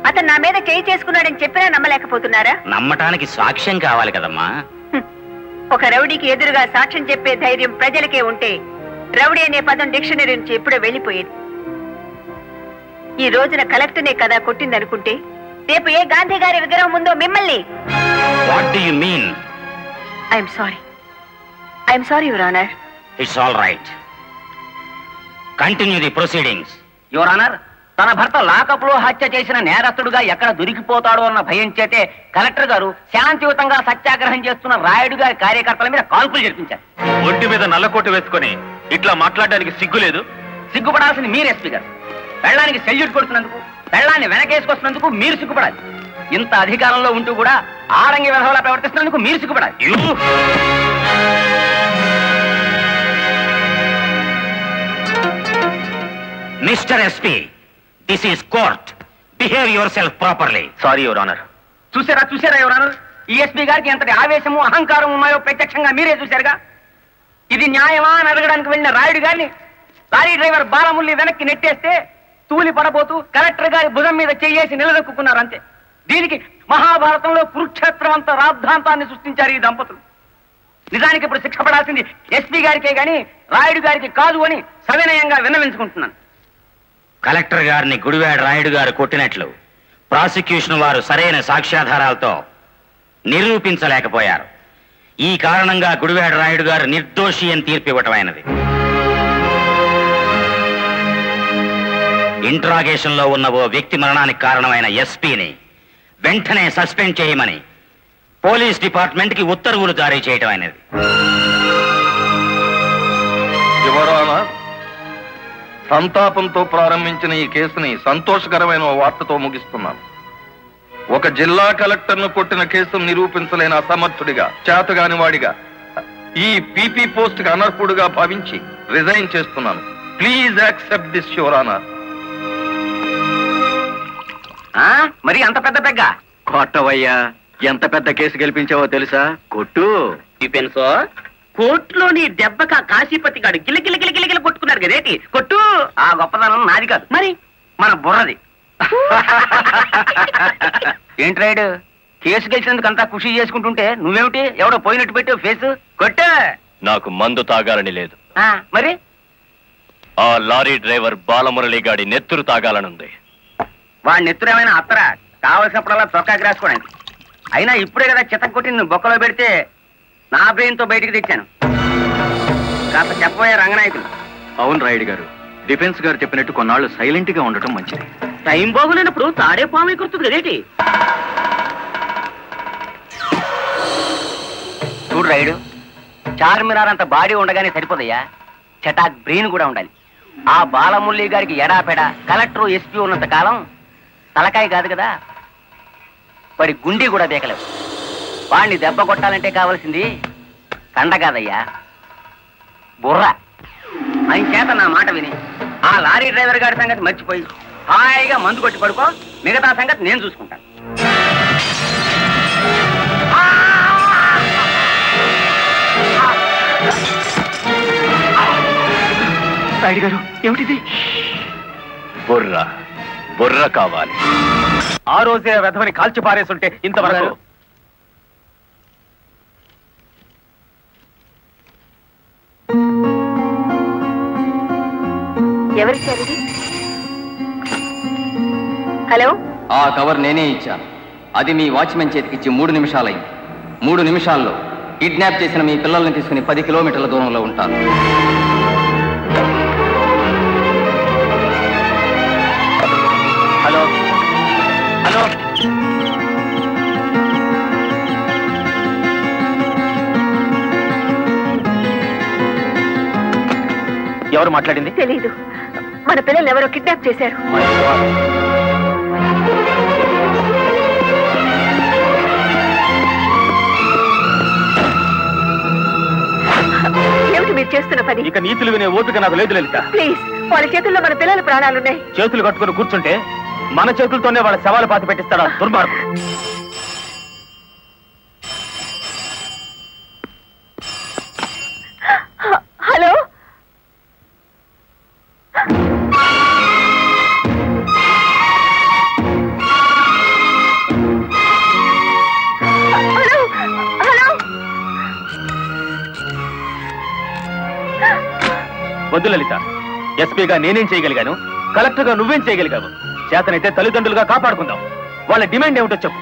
అతను నా మీద చేయి చేసుకున్నాడని చెప్పినా నమ్మలేకపోతున్నారా? నమ్మటానికి సాక్ష్యం కావాలి కదమ్మా. ఒక రౌడీకి ఎదురుగా సాక్ష్యం చెప్పే ధైర్యం ప్రజలకే ఉంటే రౌడీ అనే పదం డిక్షనరీ నుంచి ఎప్పుడో వెళ్ళిపోయేది. ఈ రోజున కలెక్టర్నే కదా కొట్టిందనుకుంటే రేపు ఏ గాంధీ గారి విగ్రహం ఉందో మిమ్మల్ని. What do you mean? I'm sorry your honour. It's all right. Continue the proceedings. Your honour, తన భర్త లాకప్ లో హత్య చేసిన నేరస్తుడుగా ఎక్కడ దొరికిపోతాడో అన్న భయం చేతే కలెక్టర్ గారు శాంతియుతంగా సత్యాగ్రహం చేస్తున్న రాయుడు గారి కార్యకర్తల మీద కాల్పులు జరిపించారు. ఒంటి మీద నల్లకోట వేసుకొని ఇట్లా మాట్లాడడానికి సిగ్గు లేదు? సిగ్గుపడాల్సింది మీరు ఎస్పీ గారు. పెళ్ళానికి సెల్యూట్ కొడుతున్నందుకు, పెళ్ళాన్ని వెనకేసుకొస్తున్నందుకు మీరు సిగ్గుపడాలి. ఇంత అధికారంలో ఉంటూ కూడా ఆడంగి విధవలా ప్రవర్తిస్తున్నందుకు మీరు సిగ్గుపడాలి. Mister SP, this is court. Behave yourself properly. Sorry your honour. చూసారా యువర్ ఆనర్, ఈ ఎస్పీ గారికి ఎంతటి ఆవేశము, అహంకారం ఉన్నాయో ప్రత్యక్షంగా మీరే చూశారుగా. ఇది న్యాయమా అని అడగడానికి వెళ్ళిన రాయుడు గారిని లారీ డ్రైవర్ బాలముల్లి వెనక్కి నెట్టేస్తే తూలి పడబోతూ కలెక్టర్ గారి భుజం మీద చెయ్యేసి నిలదొక్కున్నారు అంతే. దీనికి మహాభారతంలో కురుక్షేత్రం అంత రాద్ధాంతాన్ని సృష్టించారు ఈ దంపతులు. నిజానికి ఇప్పుడు శిక్ష పడాల్సింది ఎస్పీ గారికే గాని రాయుడు గారికి కాదు అని సవినయంగా విన్నవించుకుంటున్నాను. కలెక్టర్ గారిని గుడివాడ రాయుడు గారు కొట్టినట్లు ప్రాసిక్యూషన్ వారు సరైన సాక్ష్యాధారాలతో నిరూపించలేకపోయారు. ఈ కారణంగా గుడివాడ రాయుడు గారు నిర్దోషి అని తీర్పు ఇవ్వటమైనది. ఇంట్రాగేషన్ లో ఉన్న ఓ వ్యక్తి మరణానికి కారణమైన ఎస్పీని వెంటనే సస్పెండ్ చేయమని పోలీస్ డిపార్ట్మెంట్ కి ఉత్తర్వులు జారీ చేయటం అయినది. యువరానా, సంతాపంతో ప్రారంభించిన ఈ కేసుని సంతోషకరమైన ఓ వార్తతో ముగిస్తున్నాను. ఒక జిల్లా కలెక్టర్ను కొట్టిన కేసును నిరూపించలేని అసమర్థుడిగా, చేతగాని వాడిగా, ఈ పీపీ పోస్ట్ కి అనర్హుడుగా భావించి రిజైన్ చేస్తున్నాను. Please accept this your honour. మరి అంత పెద్ద పెగ్గ కొట్టవయ్యా, ఎంత పెద్ద కేసు గెలిపించావో తెలుసా? కొట్టు. పెన్సో కోర్టులోని దెబ్బక కాశీపతి గాడు గిల్ల గిల్ల గిల్ల గిల్ల గిల్ల కొట్టుకున్నారు కదేటి. కొట్టు. ఆ గొప్పదనం నాది కాదు, మరి మన బుర్రది. ఏంటి రైడు, కేసు గెలిచినందుకు అంతా ఖుషి చేసుకుంటుంటే నువ్వేమిటి ఎవడో పోయినట్టు పెట్టావు ఫేసు. కొట్టు. నాకు మందు తాగాలని లేదు. మరి ఆ లారీ డ్రైవర్ బాలమురళి గాడి నెత్తురు తాగాలనుంది. వాడి నెత్తురు ఏమైనా అత్తరా? కావలసినప్పుడల్లా చొక్కాకి రాసుకోవడానికి. అయినా ఇప్పుడే కదా చిత్త కొట్టి నువ్వు బొక్కలో పెడితే నా బ్రెయిన్ తో బయటికి తెచ్చాను. కాస్త చెప్పబోయే రంగనాయకులు. అవును రాయుడు గారు, డిఫెన్స్ గారు చెప్పినట్టు కొన్నాళ్ళు సైలెంట్ గా ఉండటం మంచిది. టైం బాగులేనప్పుడు తాడే పాము కుర్తుంది కదేటి. చూడు రైడు, చార్మినార్ అంత బాడీ ఉండగానే సరిపోదయ్యా, చటాక్ బ్రెయిన్ కూడా ఉండాలి. ఆ బాలమురళి గారికి ఎడాపెడ కలెక్టర్ ఎస్పీ ఉన్నంత కాలం తలకాయ కాదు కదా, వాడి గుండె కూడా దేకలేవు. వాడిని దెబ్బ కొట్టాలంటే కావాల్సింది కండ కాదయ్యా, బుర్ర. అని చేత నా మాట విని ఆ లారీ డ్రైవర్ గారి సంగతి మర్చిపోయి హాయిగా మందు కొట్టి పడుకో, మిగతా సంగతి నేను చూసుకుంటాను. రాయుడు గారు, ఏమిటిది? బుర్ర బుర్ర కావాలి. ఆ రోజే వెధవని కాల్చి పారేస్తుంటే ఇంతవరకు. ఎవరిచ్చారు ఇది? హలో, ఆ కవర్ నేనే ఇచ్చాను. అది మీ వాచ్మెన్ చేతికిచ్చి 3 నిమిషాలైంది. 3 నిమిషాల్లో కిడ్నాప్ చేసిన మీ పిల్లల్ని తీసుకుని 10 కిలోమీటర్ల దూరంలో ఉంటాను. హలో హలో, ఎవరు మాట్లాడింది? తెలీదు. మన పిల్లల్ని ఎవరో కిడ్నాప్ చేశారు. ఏమిటి మీరు చేస్తున్న పని? ఇక నీతులు వినే ఓపిక నాకు లేదు లలిత. ప్లీజ్, వాళ్ళ చేతుల్లో మన పిల్లల ప్రాణాలున్నాయి. చేతులు కట్టుకుని కూర్చుంటే మన చేతులతోనే వాళ్ళ శవాలు పాతి పెట్టిస్తాడా దుర్మార్గుడు. Hello, hello, hello. వద్దు లలిత, ఎస్పీగా నేనేం చేయగలిగాను, కలెక్టర్గా నువ్వేం చేయగలిగావు? చేతనైతే తల్లిదండ్రులుగా కాపాడుకుందాం. వాళ్ళ డిమాండ్ ఏమిటో చెప్పు.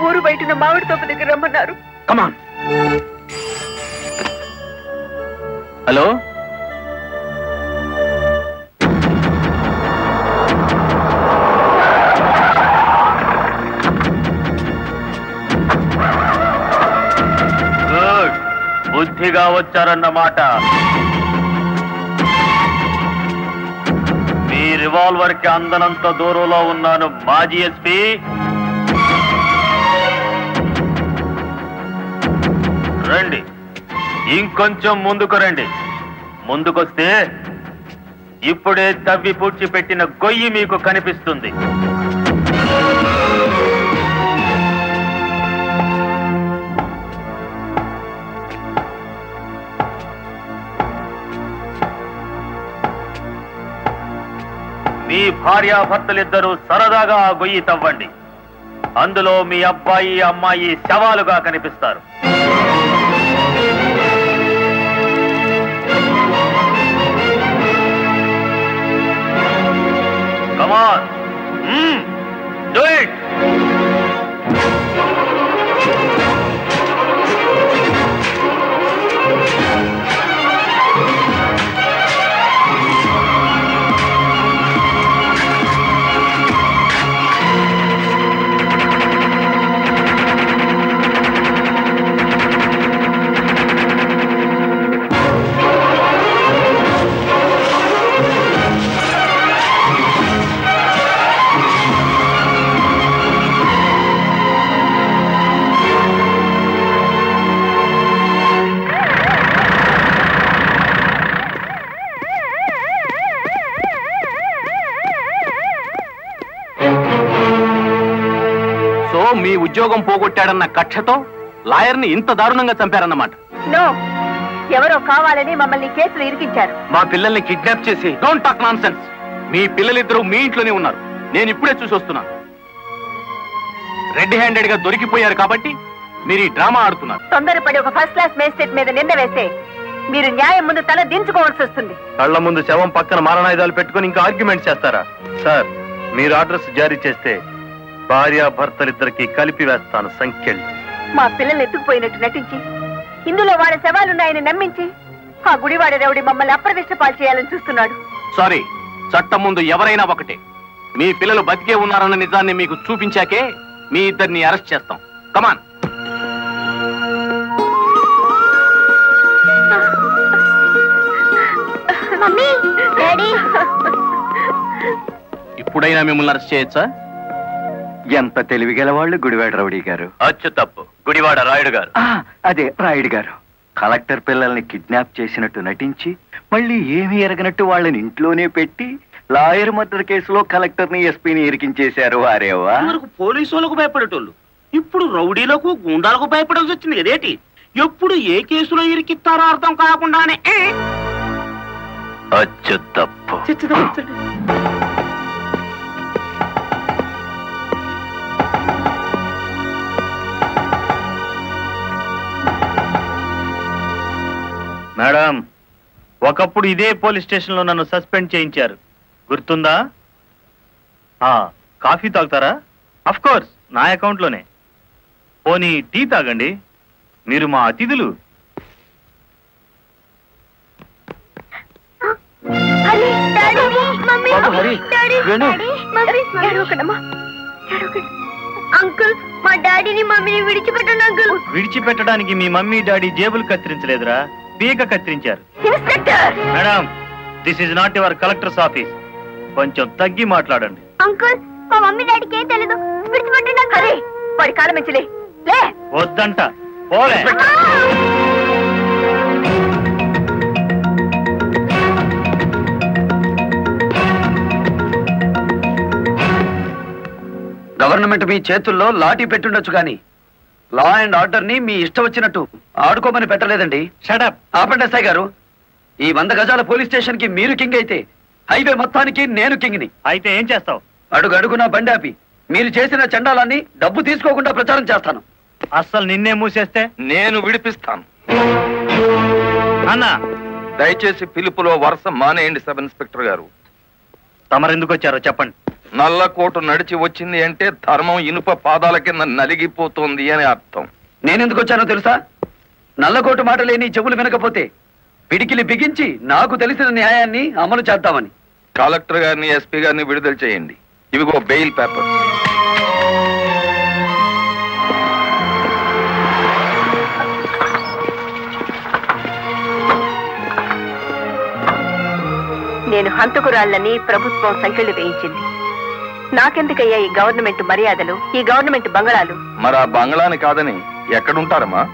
ఊరు బయటన మామిడి తోపు దగ్గర రమ్మన్నారు. కమాన్. హలో, గుడ్, బుద్ధిగా వచ్చారన్నమాట. మీ రివాల్వర్ కి అందనంత దూరంలో ఉన్నాను మాజీ ఎస్పీ. రండి, ఇంకొంచెం ముందుకు రండి. ముందుకొస్తే ఇప్పుడే తవ్వి పూడ్చిపెట్టిన గొయ్యి మీకు కనిపిస్తుంది. మీ భార్యాభర్తలిద్దరూ సరదాగా ఆ గొయ్యి తవ్వండి. అందులో మీ అబ్బాయి అమ్మాయి శవాలుగా కనిపిస్తారు. Come on. Do it. So మీ ఉద్యోగం పోగొట్టాడన్న కక్షతో లాయర్ని ఇంత దారుణంగా చంపారన్నమాట. నో, ఎవరో కావాలని మమ్మల్ని కేసులు ఇరికించారు. మా పిల్లల్ని కిడ్నాప్ చేసి డోంట్ టాక్ నాన్సెన్స్. మీ పిల్లలిద్దరూ మీ ఇంట్లోనే ఉన్నారు. నేను ఇప్పుడే చూసి వస్తున్నాను. రెడ్ హ్యాండెడ్ గా దొరికిపోయారు కాబట్టి మీరు ఈ డ్రామా ఆడుతున్నారు. తొందరపడి ఒక ఫస్ట్ క్లాస్ మేజిస్ట్రేట్ మీద నింద వేస్తే మీరు న్యాయం ముందు తల దించుకోవాల్సి వస్తుంది. కళ్ళ ముందు శవం పక్కన మారణాయుధాలు పెట్టుకుని ఇంకా ఆర్గ్యుమెంట్ చేస్తారా? సార్, మీరు అడ్రస్ జారీ చేస్తే భార్యాభర్తలిద్దరికి కలిపి వేస్తాను సంఖ్యలు. మా పిల్లల్ని ఎత్తుకుపోయినట్టు నటించి ఇందులో వాళ్ళ శవాలున్నాయని నమ్మించి ఆ గుడివాడ రౌడి మమ్మల్ని అప్రదిష్ట పాలు చేయాలని చూస్తున్నాడు. సారీ, చట్టం ముందు ఎవరైనా ఒకటే. మీ పిల్లలు బతికే ఉన్నారన్న నిజాన్ని మీకు చూపించాకే మీ ఇద్దరిని అరెస్ట్ చేస్తాం. కమాన్. Mummy, daddy. ఇప్పుడైనా మిమ్మల్ని అరెస్ట్ చేయొచ్చా? ఎంత తెలివిగల వాళ్ళు గుడివాడ రౌడీ గారు. అచ్చు తప్పు, గుడివాడ రాయుడు గారు. అదే రాయుడు గారు. కలెక్టర్ పిల్లల్ని కిడ్నాప్ చేసినట్టు నటించి మళ్ళీ ఏమీ ఎరగనట్టు వాళ్ళని ఇంట్లోనే పెట్టి లాయర్ మర్డర్ కేసులో కలెక్టర్ని ఎస్పీని ఇరికించేశారు. వారేవా పోలీసు వాళ్ళకు భయపడేటోళ్ళు ఇప్పుడు రౌడీలకు గుండాలకు భయపడాల్సి వచ్చింది కదేటి. ఎప్పుడు ఏ కేసులో ఇరికిస్తారో అర్థం కాకుండానే అచ్చు తప్పు. మేడం, ఒకప్పుడు ఇదే పోలీస్ స్టేషన్ లో నన్ను సస్పెండ్ చేయించారు, గుర్తుందా? కాఫీ తాగుతారా? అఫ్ కోర్స్, నా అకౌంట్ లోనే. పోనీ టీ తాగండి, మీరు మా అతిథులు. అంకుల్, మా డాడీని మమ్మీని విడిచిపెట్టండి అంకుల్. విడిచిపెట్టడానికి మీ మమ్మీ డాడీ జేబులు కత్తిరించలేదురా, పీక కత్తిరించారు. Madam, this is not your collector's office. కొంచెం తగ్గి మాట్లాడండి. అంకుల్, మా మమ్మీ డాడీకి ఏం తెలీదు, విడిచిపెట్టండి అంకుల్. వాడి కాలం మంచిలే. లే, వద్దంట, పోలే. గవర్నమెంట్ మీ చేతుల్లో లాఠీ పెట్టుండొచ్చు కానీ లా అండ్ ఆర్డర్ ని మీ ఇష్టం వచ్చినట్టు ఆడుకోమని పెట్టలేదండి. షటప్. ఆపండి ఎస్ఐ గారు. ఈ 100 గజాల పోలీస్ స్టేషన్ కి మీరు కింగ్ అయితే హైవే మొత్తానికి నేను కింగ్ని. అయితే ఏం చేస్తావు? అడుగు అడుగునా బండి ఆపి మీరు చేసిన చండాలాన్ని డబ్బు తీసుకోకుండా ప్రచారం చేస్తాను. అస్సలు నిన్నే మూసేస్తే నేను విడిపిస్తాను. అన్నా, దయచేసి పిలుపులో వరుస మానేయండి సబ్ ఇన్స్పెక్టర్ గారు. తమరెందుకు వచ్చారో చెప్పండి. నల్లకోటు నడిచి వచ్చింది అంటే ధర్మం ఇనుప పాదాల కింద నలిగిపోతుంది అని అర్థం. నేనెందుకు వచ్చానో తెలుసా? నల్లకోటు మాట లేని చెవులు వినకపోతే పిడికిలి బిగించి నాకు తెలిసిన న్యాయాన్ని అమలు చేద్దామని. కలెక్టర్ గారిని, ఎస్పీ గారిని విడుదల చేయండి. ఇవిగో బెయిల్ పేపర్. నేను హంతకురాళ్ళని ప్రభుత్వం సంఖ్యలు వేయించింది. నాకెందుకయ్యా ఈ గవర్నమెంట్ మర్యాదలు, ఈ గవర్నమెంట్ బంగళాలు? మరి ఆ బంగ్లాని కాదని ఎక్కడుంటారమ్మా?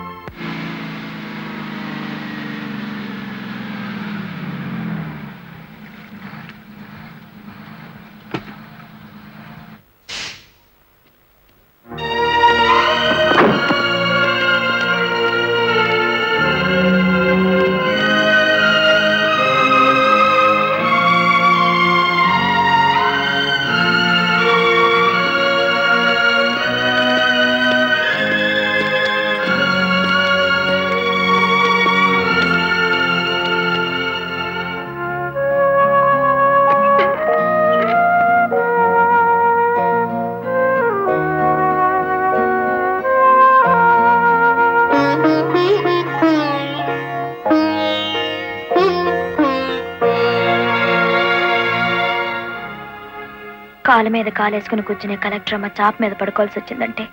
కాలు మీద కాలేసుకుని కూర్చునే కలెక్టర్ అమ్మ చాప్ మీద పడుకోవాల్సి వచ్చిందంటే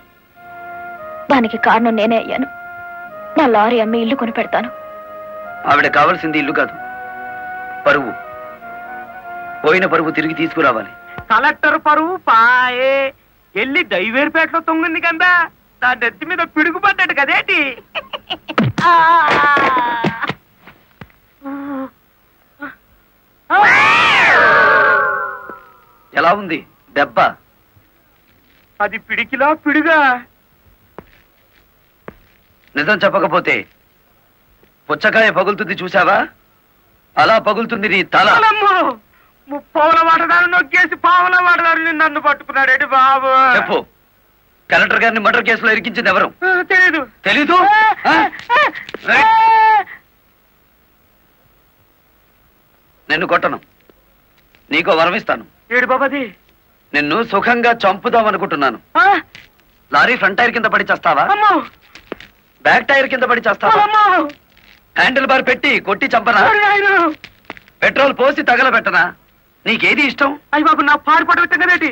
దానికి కారణం నేనే అయ్యాను. నా లారీ అమ్మి ఇల్లు కొని పెడతాను. ఆవిడ కావాల్సింది ఇల్లు కాదు, పరువు. పోయిన పరువు తిరిగి తీసుకురావాలి. కలెక్టర్ పరువు పాయే ఎల్లి దైవేరుపేటలో తొంగింది కదా, దాని నెత్తి మీద పిడుగు పడ్డాడు కదేటి. ఎలా ఉంది దెబ్బ? అది పిడికిలా పిడుగా. నిజం చెప్పకపోతే పుచ్చకాయ పగులుతుంది చూసావా, అలా పగులుతుంది నీ తల. ముప్పావుల వాటదారు నొక్కేసి పావుల వాటదారు నన్ను పట్టుకున్నాడేటి బాబు. చెప్పు, కలెక్టర్ గారిని మర్డర్ కేసులో ఇరికించింది ఎవరు? తెలీదు. తెలీదు? నిన్ను కొట్టను, నీకో వరం ఇస్తాను. ఏడు బాబాది. నిన్ను సుఖంగా చంపుదాం అనుకుంటున్నాను. లారీ ఫ్రంట్ టైర్ కింద పడి చేస్తావా, బ్యాక్ టైర్ కింద పడి చేస్తావా, హ్యాండిల్ బార్ పెట్టి కొట్టి చంపనా, పెట్రోల్ పోసి తగలబెట్టనా? నీకేది ఇష్టం? అయ్యి బాబు, నా పారిపడ కదేటి.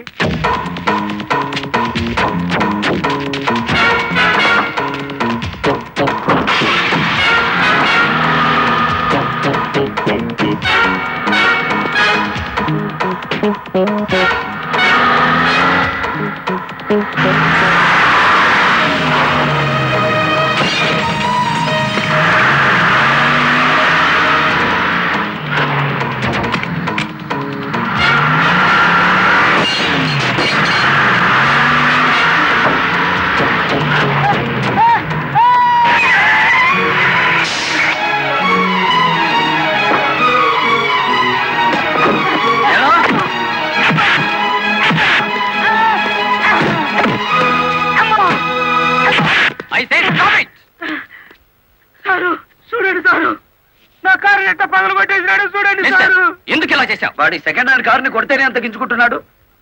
ఎందుకు ఇలా చేశావు? వాడి సెకండ్ హ్యాండ్ కారుని కొడితేనే అంత గించుకుంటున్నాడు.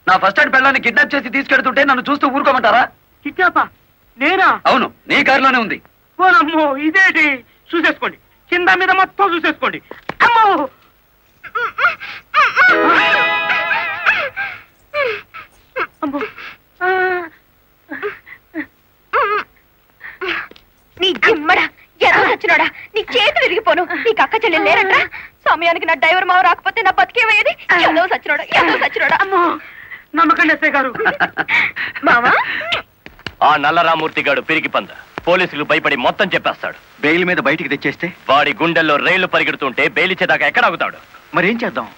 నా ఫస్ట్ హ్యాండ్ పిల్లాన్ని కిడ్నాప్ చేసి తీసుకెడుతుంటే నన్ను చూస్తూ ఊరుకోమంటారా? కిడ్నాపా? నేనా? అవును, నీ కారులోనే ఉంది. ఓనమ్మో, ఇదేటి? చూసేసుకోండి, కింద మీద మొత్తం చూసేసుకోండి. అమ్మో, అమ్మో. నీ జిమ్మడా ఎలా వచ్చినాడా? నీ చేతులు విరిగిపోను. నీకు అక్క చెల్లెలు లేరట్రా? సమయానికి నా డ్రైవర్ మావ రాకపోతే నా బతికేమయ్యేది. ఎలా సచ్చినోడా, ఎలా సచ్చినోడా. అమ్మో, నమ్మకండి ఎస్ఐ గారు. మావా, ఆ నల్లరామూర్తి గాడు పిరికి పంద. పోలీసులు భయపడి మొత్తం చెప్పేస్తాడు. బెయిల్ మీద బయటికి తెచ్చేస్తే వాడి గుండెల్లో రైళ్లు పరిగెడుతుంటే బెయిల్ ఇచ్చేదాకా ఎక్కడ ఆగుతాడు? మరేం చేద్దాం?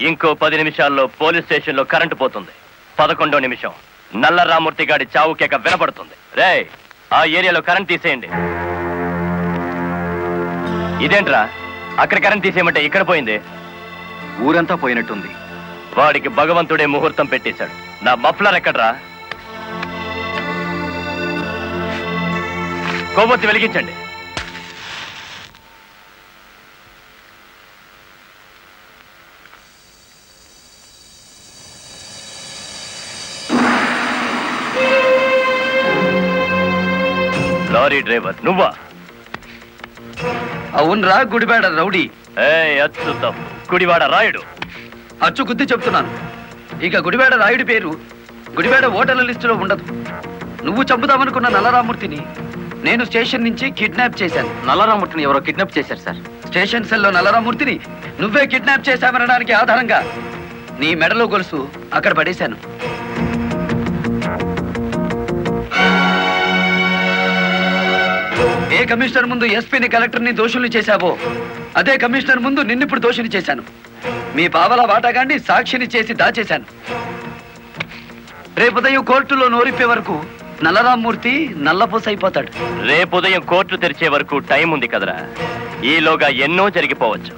ఇంకో 10 నిమిషాల్లో పోలీస్ స్టేషన్ లో కరెంటు పోతుంది. 11వ నిమిషం నల్లరామూర్తి గాడి చావు కేక వినపడుతుంది. రేయ్, ఆ ఏరియాలో కరెంట్ తీసేయండి. ఇదేంట్రా, అక్కడ కరెంట్ తీసేయమంటే ఇక్కడ పోయింది? ఊరంతా పోయినట్టుంది. వాడికి భగవంతుడే ముహూర్తం పెట్టేశాడు. నా మఫ్లర్ ఎక్కడ్రా? కొవ్వొత్తి వెలిగించండి. లారీ డ్రైవర్ నువ్వా? అవునరా, గుడివాడ రౌడీ. అచ్చు తప్పు, గుడివాడ రాయుడు. అచ్చు గుద్ది చెప్తున్నాను. ఇక గుడివాడ రాయుడి పేరు గుడివాడ ఓటర్ల లిస్టులో ఉండదు. నువ్వు చంపుదామనుకున్న నల్లరామూర్తిని నేను స్టేషన్ నుంచి కిడ్నాప్ చేశాను. నల్లరామూర్తిని ఎవరో కిడ్నాప్ చేశారు సార్. స్టేషన్ సెల్లో నల్లరామూర్తిని నువ్వే కిడ్నాప్ చేశామనడానికి ఆధారంగా నీ మెడలో గొలుసు అక్కడ పడేశాను. ఏ కమిషనర్ ముందు ఎస్పీని కలెక్టర్ని దోషుల్ని చేశావో అదే కమిషనర్ ముందు నిన్నిప్పుడు దోషిని చేశాను. మీ బావల వాటాగాన్ని సాక్షిని చేసి దాచేశాను. రేపు ఉదయం కోర్టులో నోరిప్పే వరకు నల్లరామూర్తి నల్లపూస అయిపోతాడు. రేపు ఉదయం కోర్టు తెరిచే వరకు టైం ఉంది కదరా. ఈలోగా ఎన్నో జరిగిపోవచ్చు.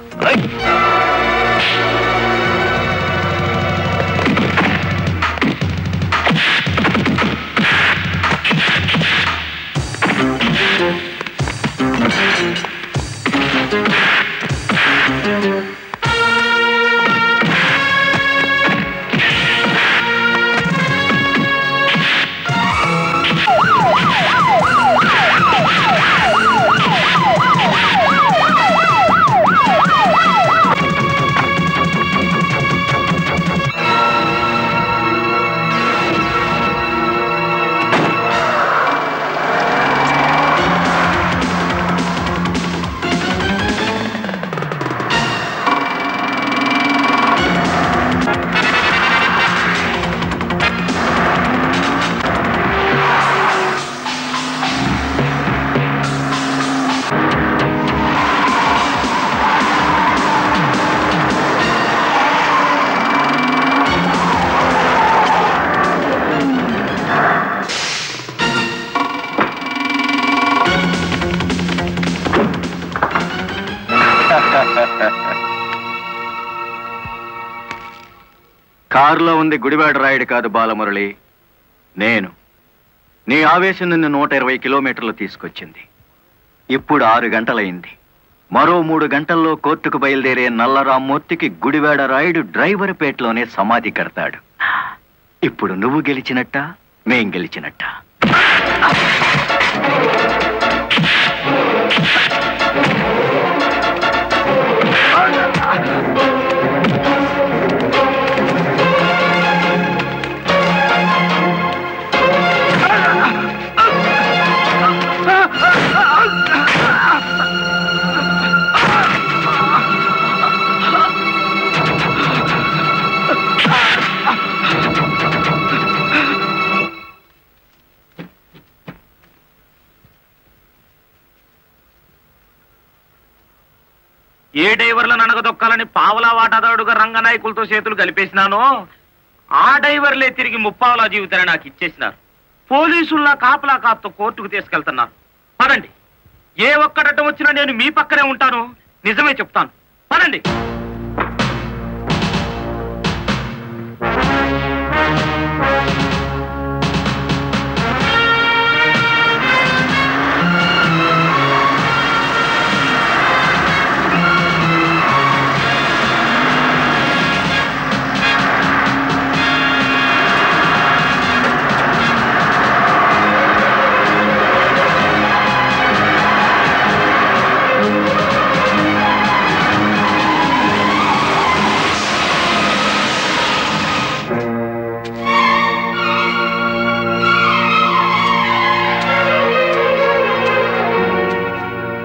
కారులో ఉంది గుడివాడ రాయుడు కాదు బాలమురళి, నేను. నీ ఆవేశం నిన్ను 120 కిలోమీటర్లు తీసుకొచ్చింది. ఇప్పుడు 6 గంటలైంది. మరో 3 గంటల్లో కోర్టుకు బయలుదేరే నల్లరామ్మూర్తికి గుడివాడ రాయుడు డ్రైవర్ పేటలోనే సమాధి కడతాడు. ఇప్పుడు నువ్వు గెలిచినట్ట, మేం గెలిచినట్ట. ఏ డ్రైవర్లను అనగదొక్కాలని పావలా వాటాదారుడుగా రంగనాయకులతో చేతులు కలిపేసినానో ఆ డ్రైవర్లే తిరిగి ముప్పావలా జీవితాన్ని నాకు ఇచ్చేసినారు. పోలీసుల్లా కాపలా కాపుతో కోర్టుకు తీసుకెళ్తున్నారు. పదండి, ఏ ఒక్కడటం వచ్చినా నేను మీ పక్కనే ఉంటాను. నిజమే చెప్తాను, పదండి.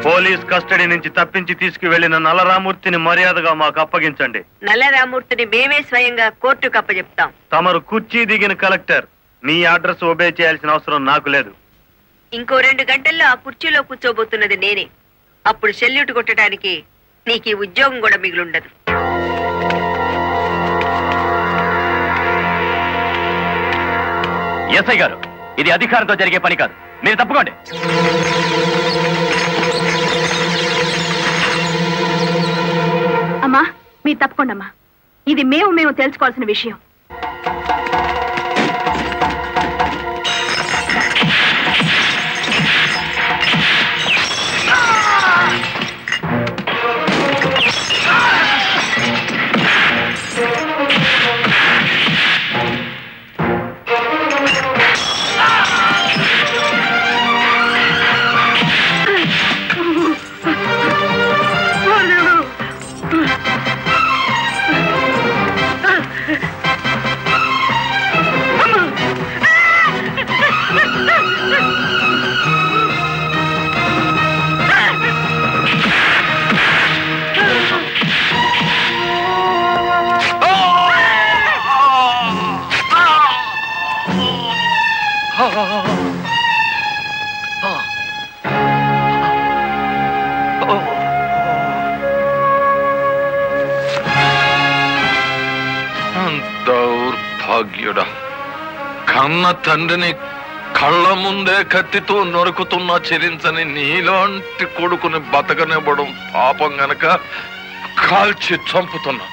పోలీస్ కస్టడీ నుంచి తప్పించి తీసుకువెళ్లిన నల్లరామూర్తిని మర్యాదగా మాకు అప్పగించండి. నల్లరామూర్తిని మేమే స్వయంగా కోర్టుకు అప్పచెప్తాం. తమరు కుర్చీ దిగిన కలెక్టర్, మీ అడ్రస్ ఒబే చేయాల్సిన అవసరం నాకు లేదు. ఇంకో 2 గంటల్లో ఆ కుర్చీలో కూర్చోబోతున్నది నేనే. అప్పుడు సెల్యూట్ కొట్టడానికి నీకు ఈ ఉద్యోగం కూడా మిగిలుండదు. ఎస్ఐ గారు, ఇది అధికారంతో జరిగే పని కాదు, మీరు తప్పుకోండి. అమ్మా, మీరు తప్పకుండా అమ్మా. ఇది మేము తెలుసుకోవాల్సిన విషయం. దౌర్భాగ్యుడా, కన్న తండ్రిని కళ్ళ ముందే కత్తితో నరుకుతున్నా చెరించని నీలాంటి కొడుకుని బతకనివ్వడం పాపం గనక కాల్చి చంపుతున్నా.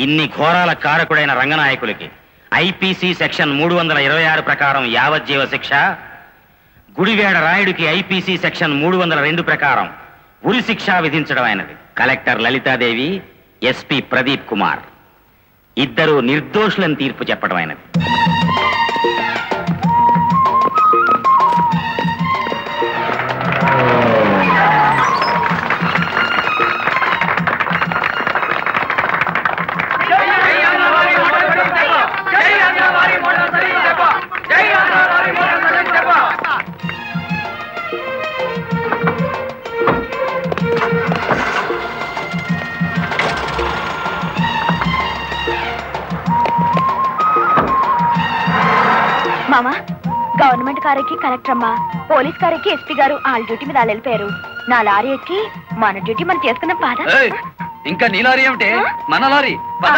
ఇన్ని ఘోరాల కారకుడైన రంగనాయకులకి ఐపీసీ సెక్షన్ 326 ప్రకారం యావజ్జీవ శిక్ష, గుడివేడ రాయుడికి ఐపీసీ సెక్షన్ 302 ప్రకారం ఉరి శిక్ష విధించడం అయినది. కలెక్టర్ లలితాదేవి, ఎస్పీ ప్రదీప్ కుమార్ ఇద్దరు నిర్దోషులను తీర్పు చెప్పడం అయినది. మామా, గవర్నమెంట్ కారెక్కి కలెక్టర్ అమ్మా, పోలీస్ కారెక్కి ఎస్పీ గారు వాళ్ళ డ్యూటీ మీద వాళ్ళు వెళ్ళిపోయారు. నా లారీ ఎక్కి మన డ్యూటీ మనం చేసుకున్నాం పాదా. ఇంకా నీ లారీ ఏమిటి? మన లారీ. పద.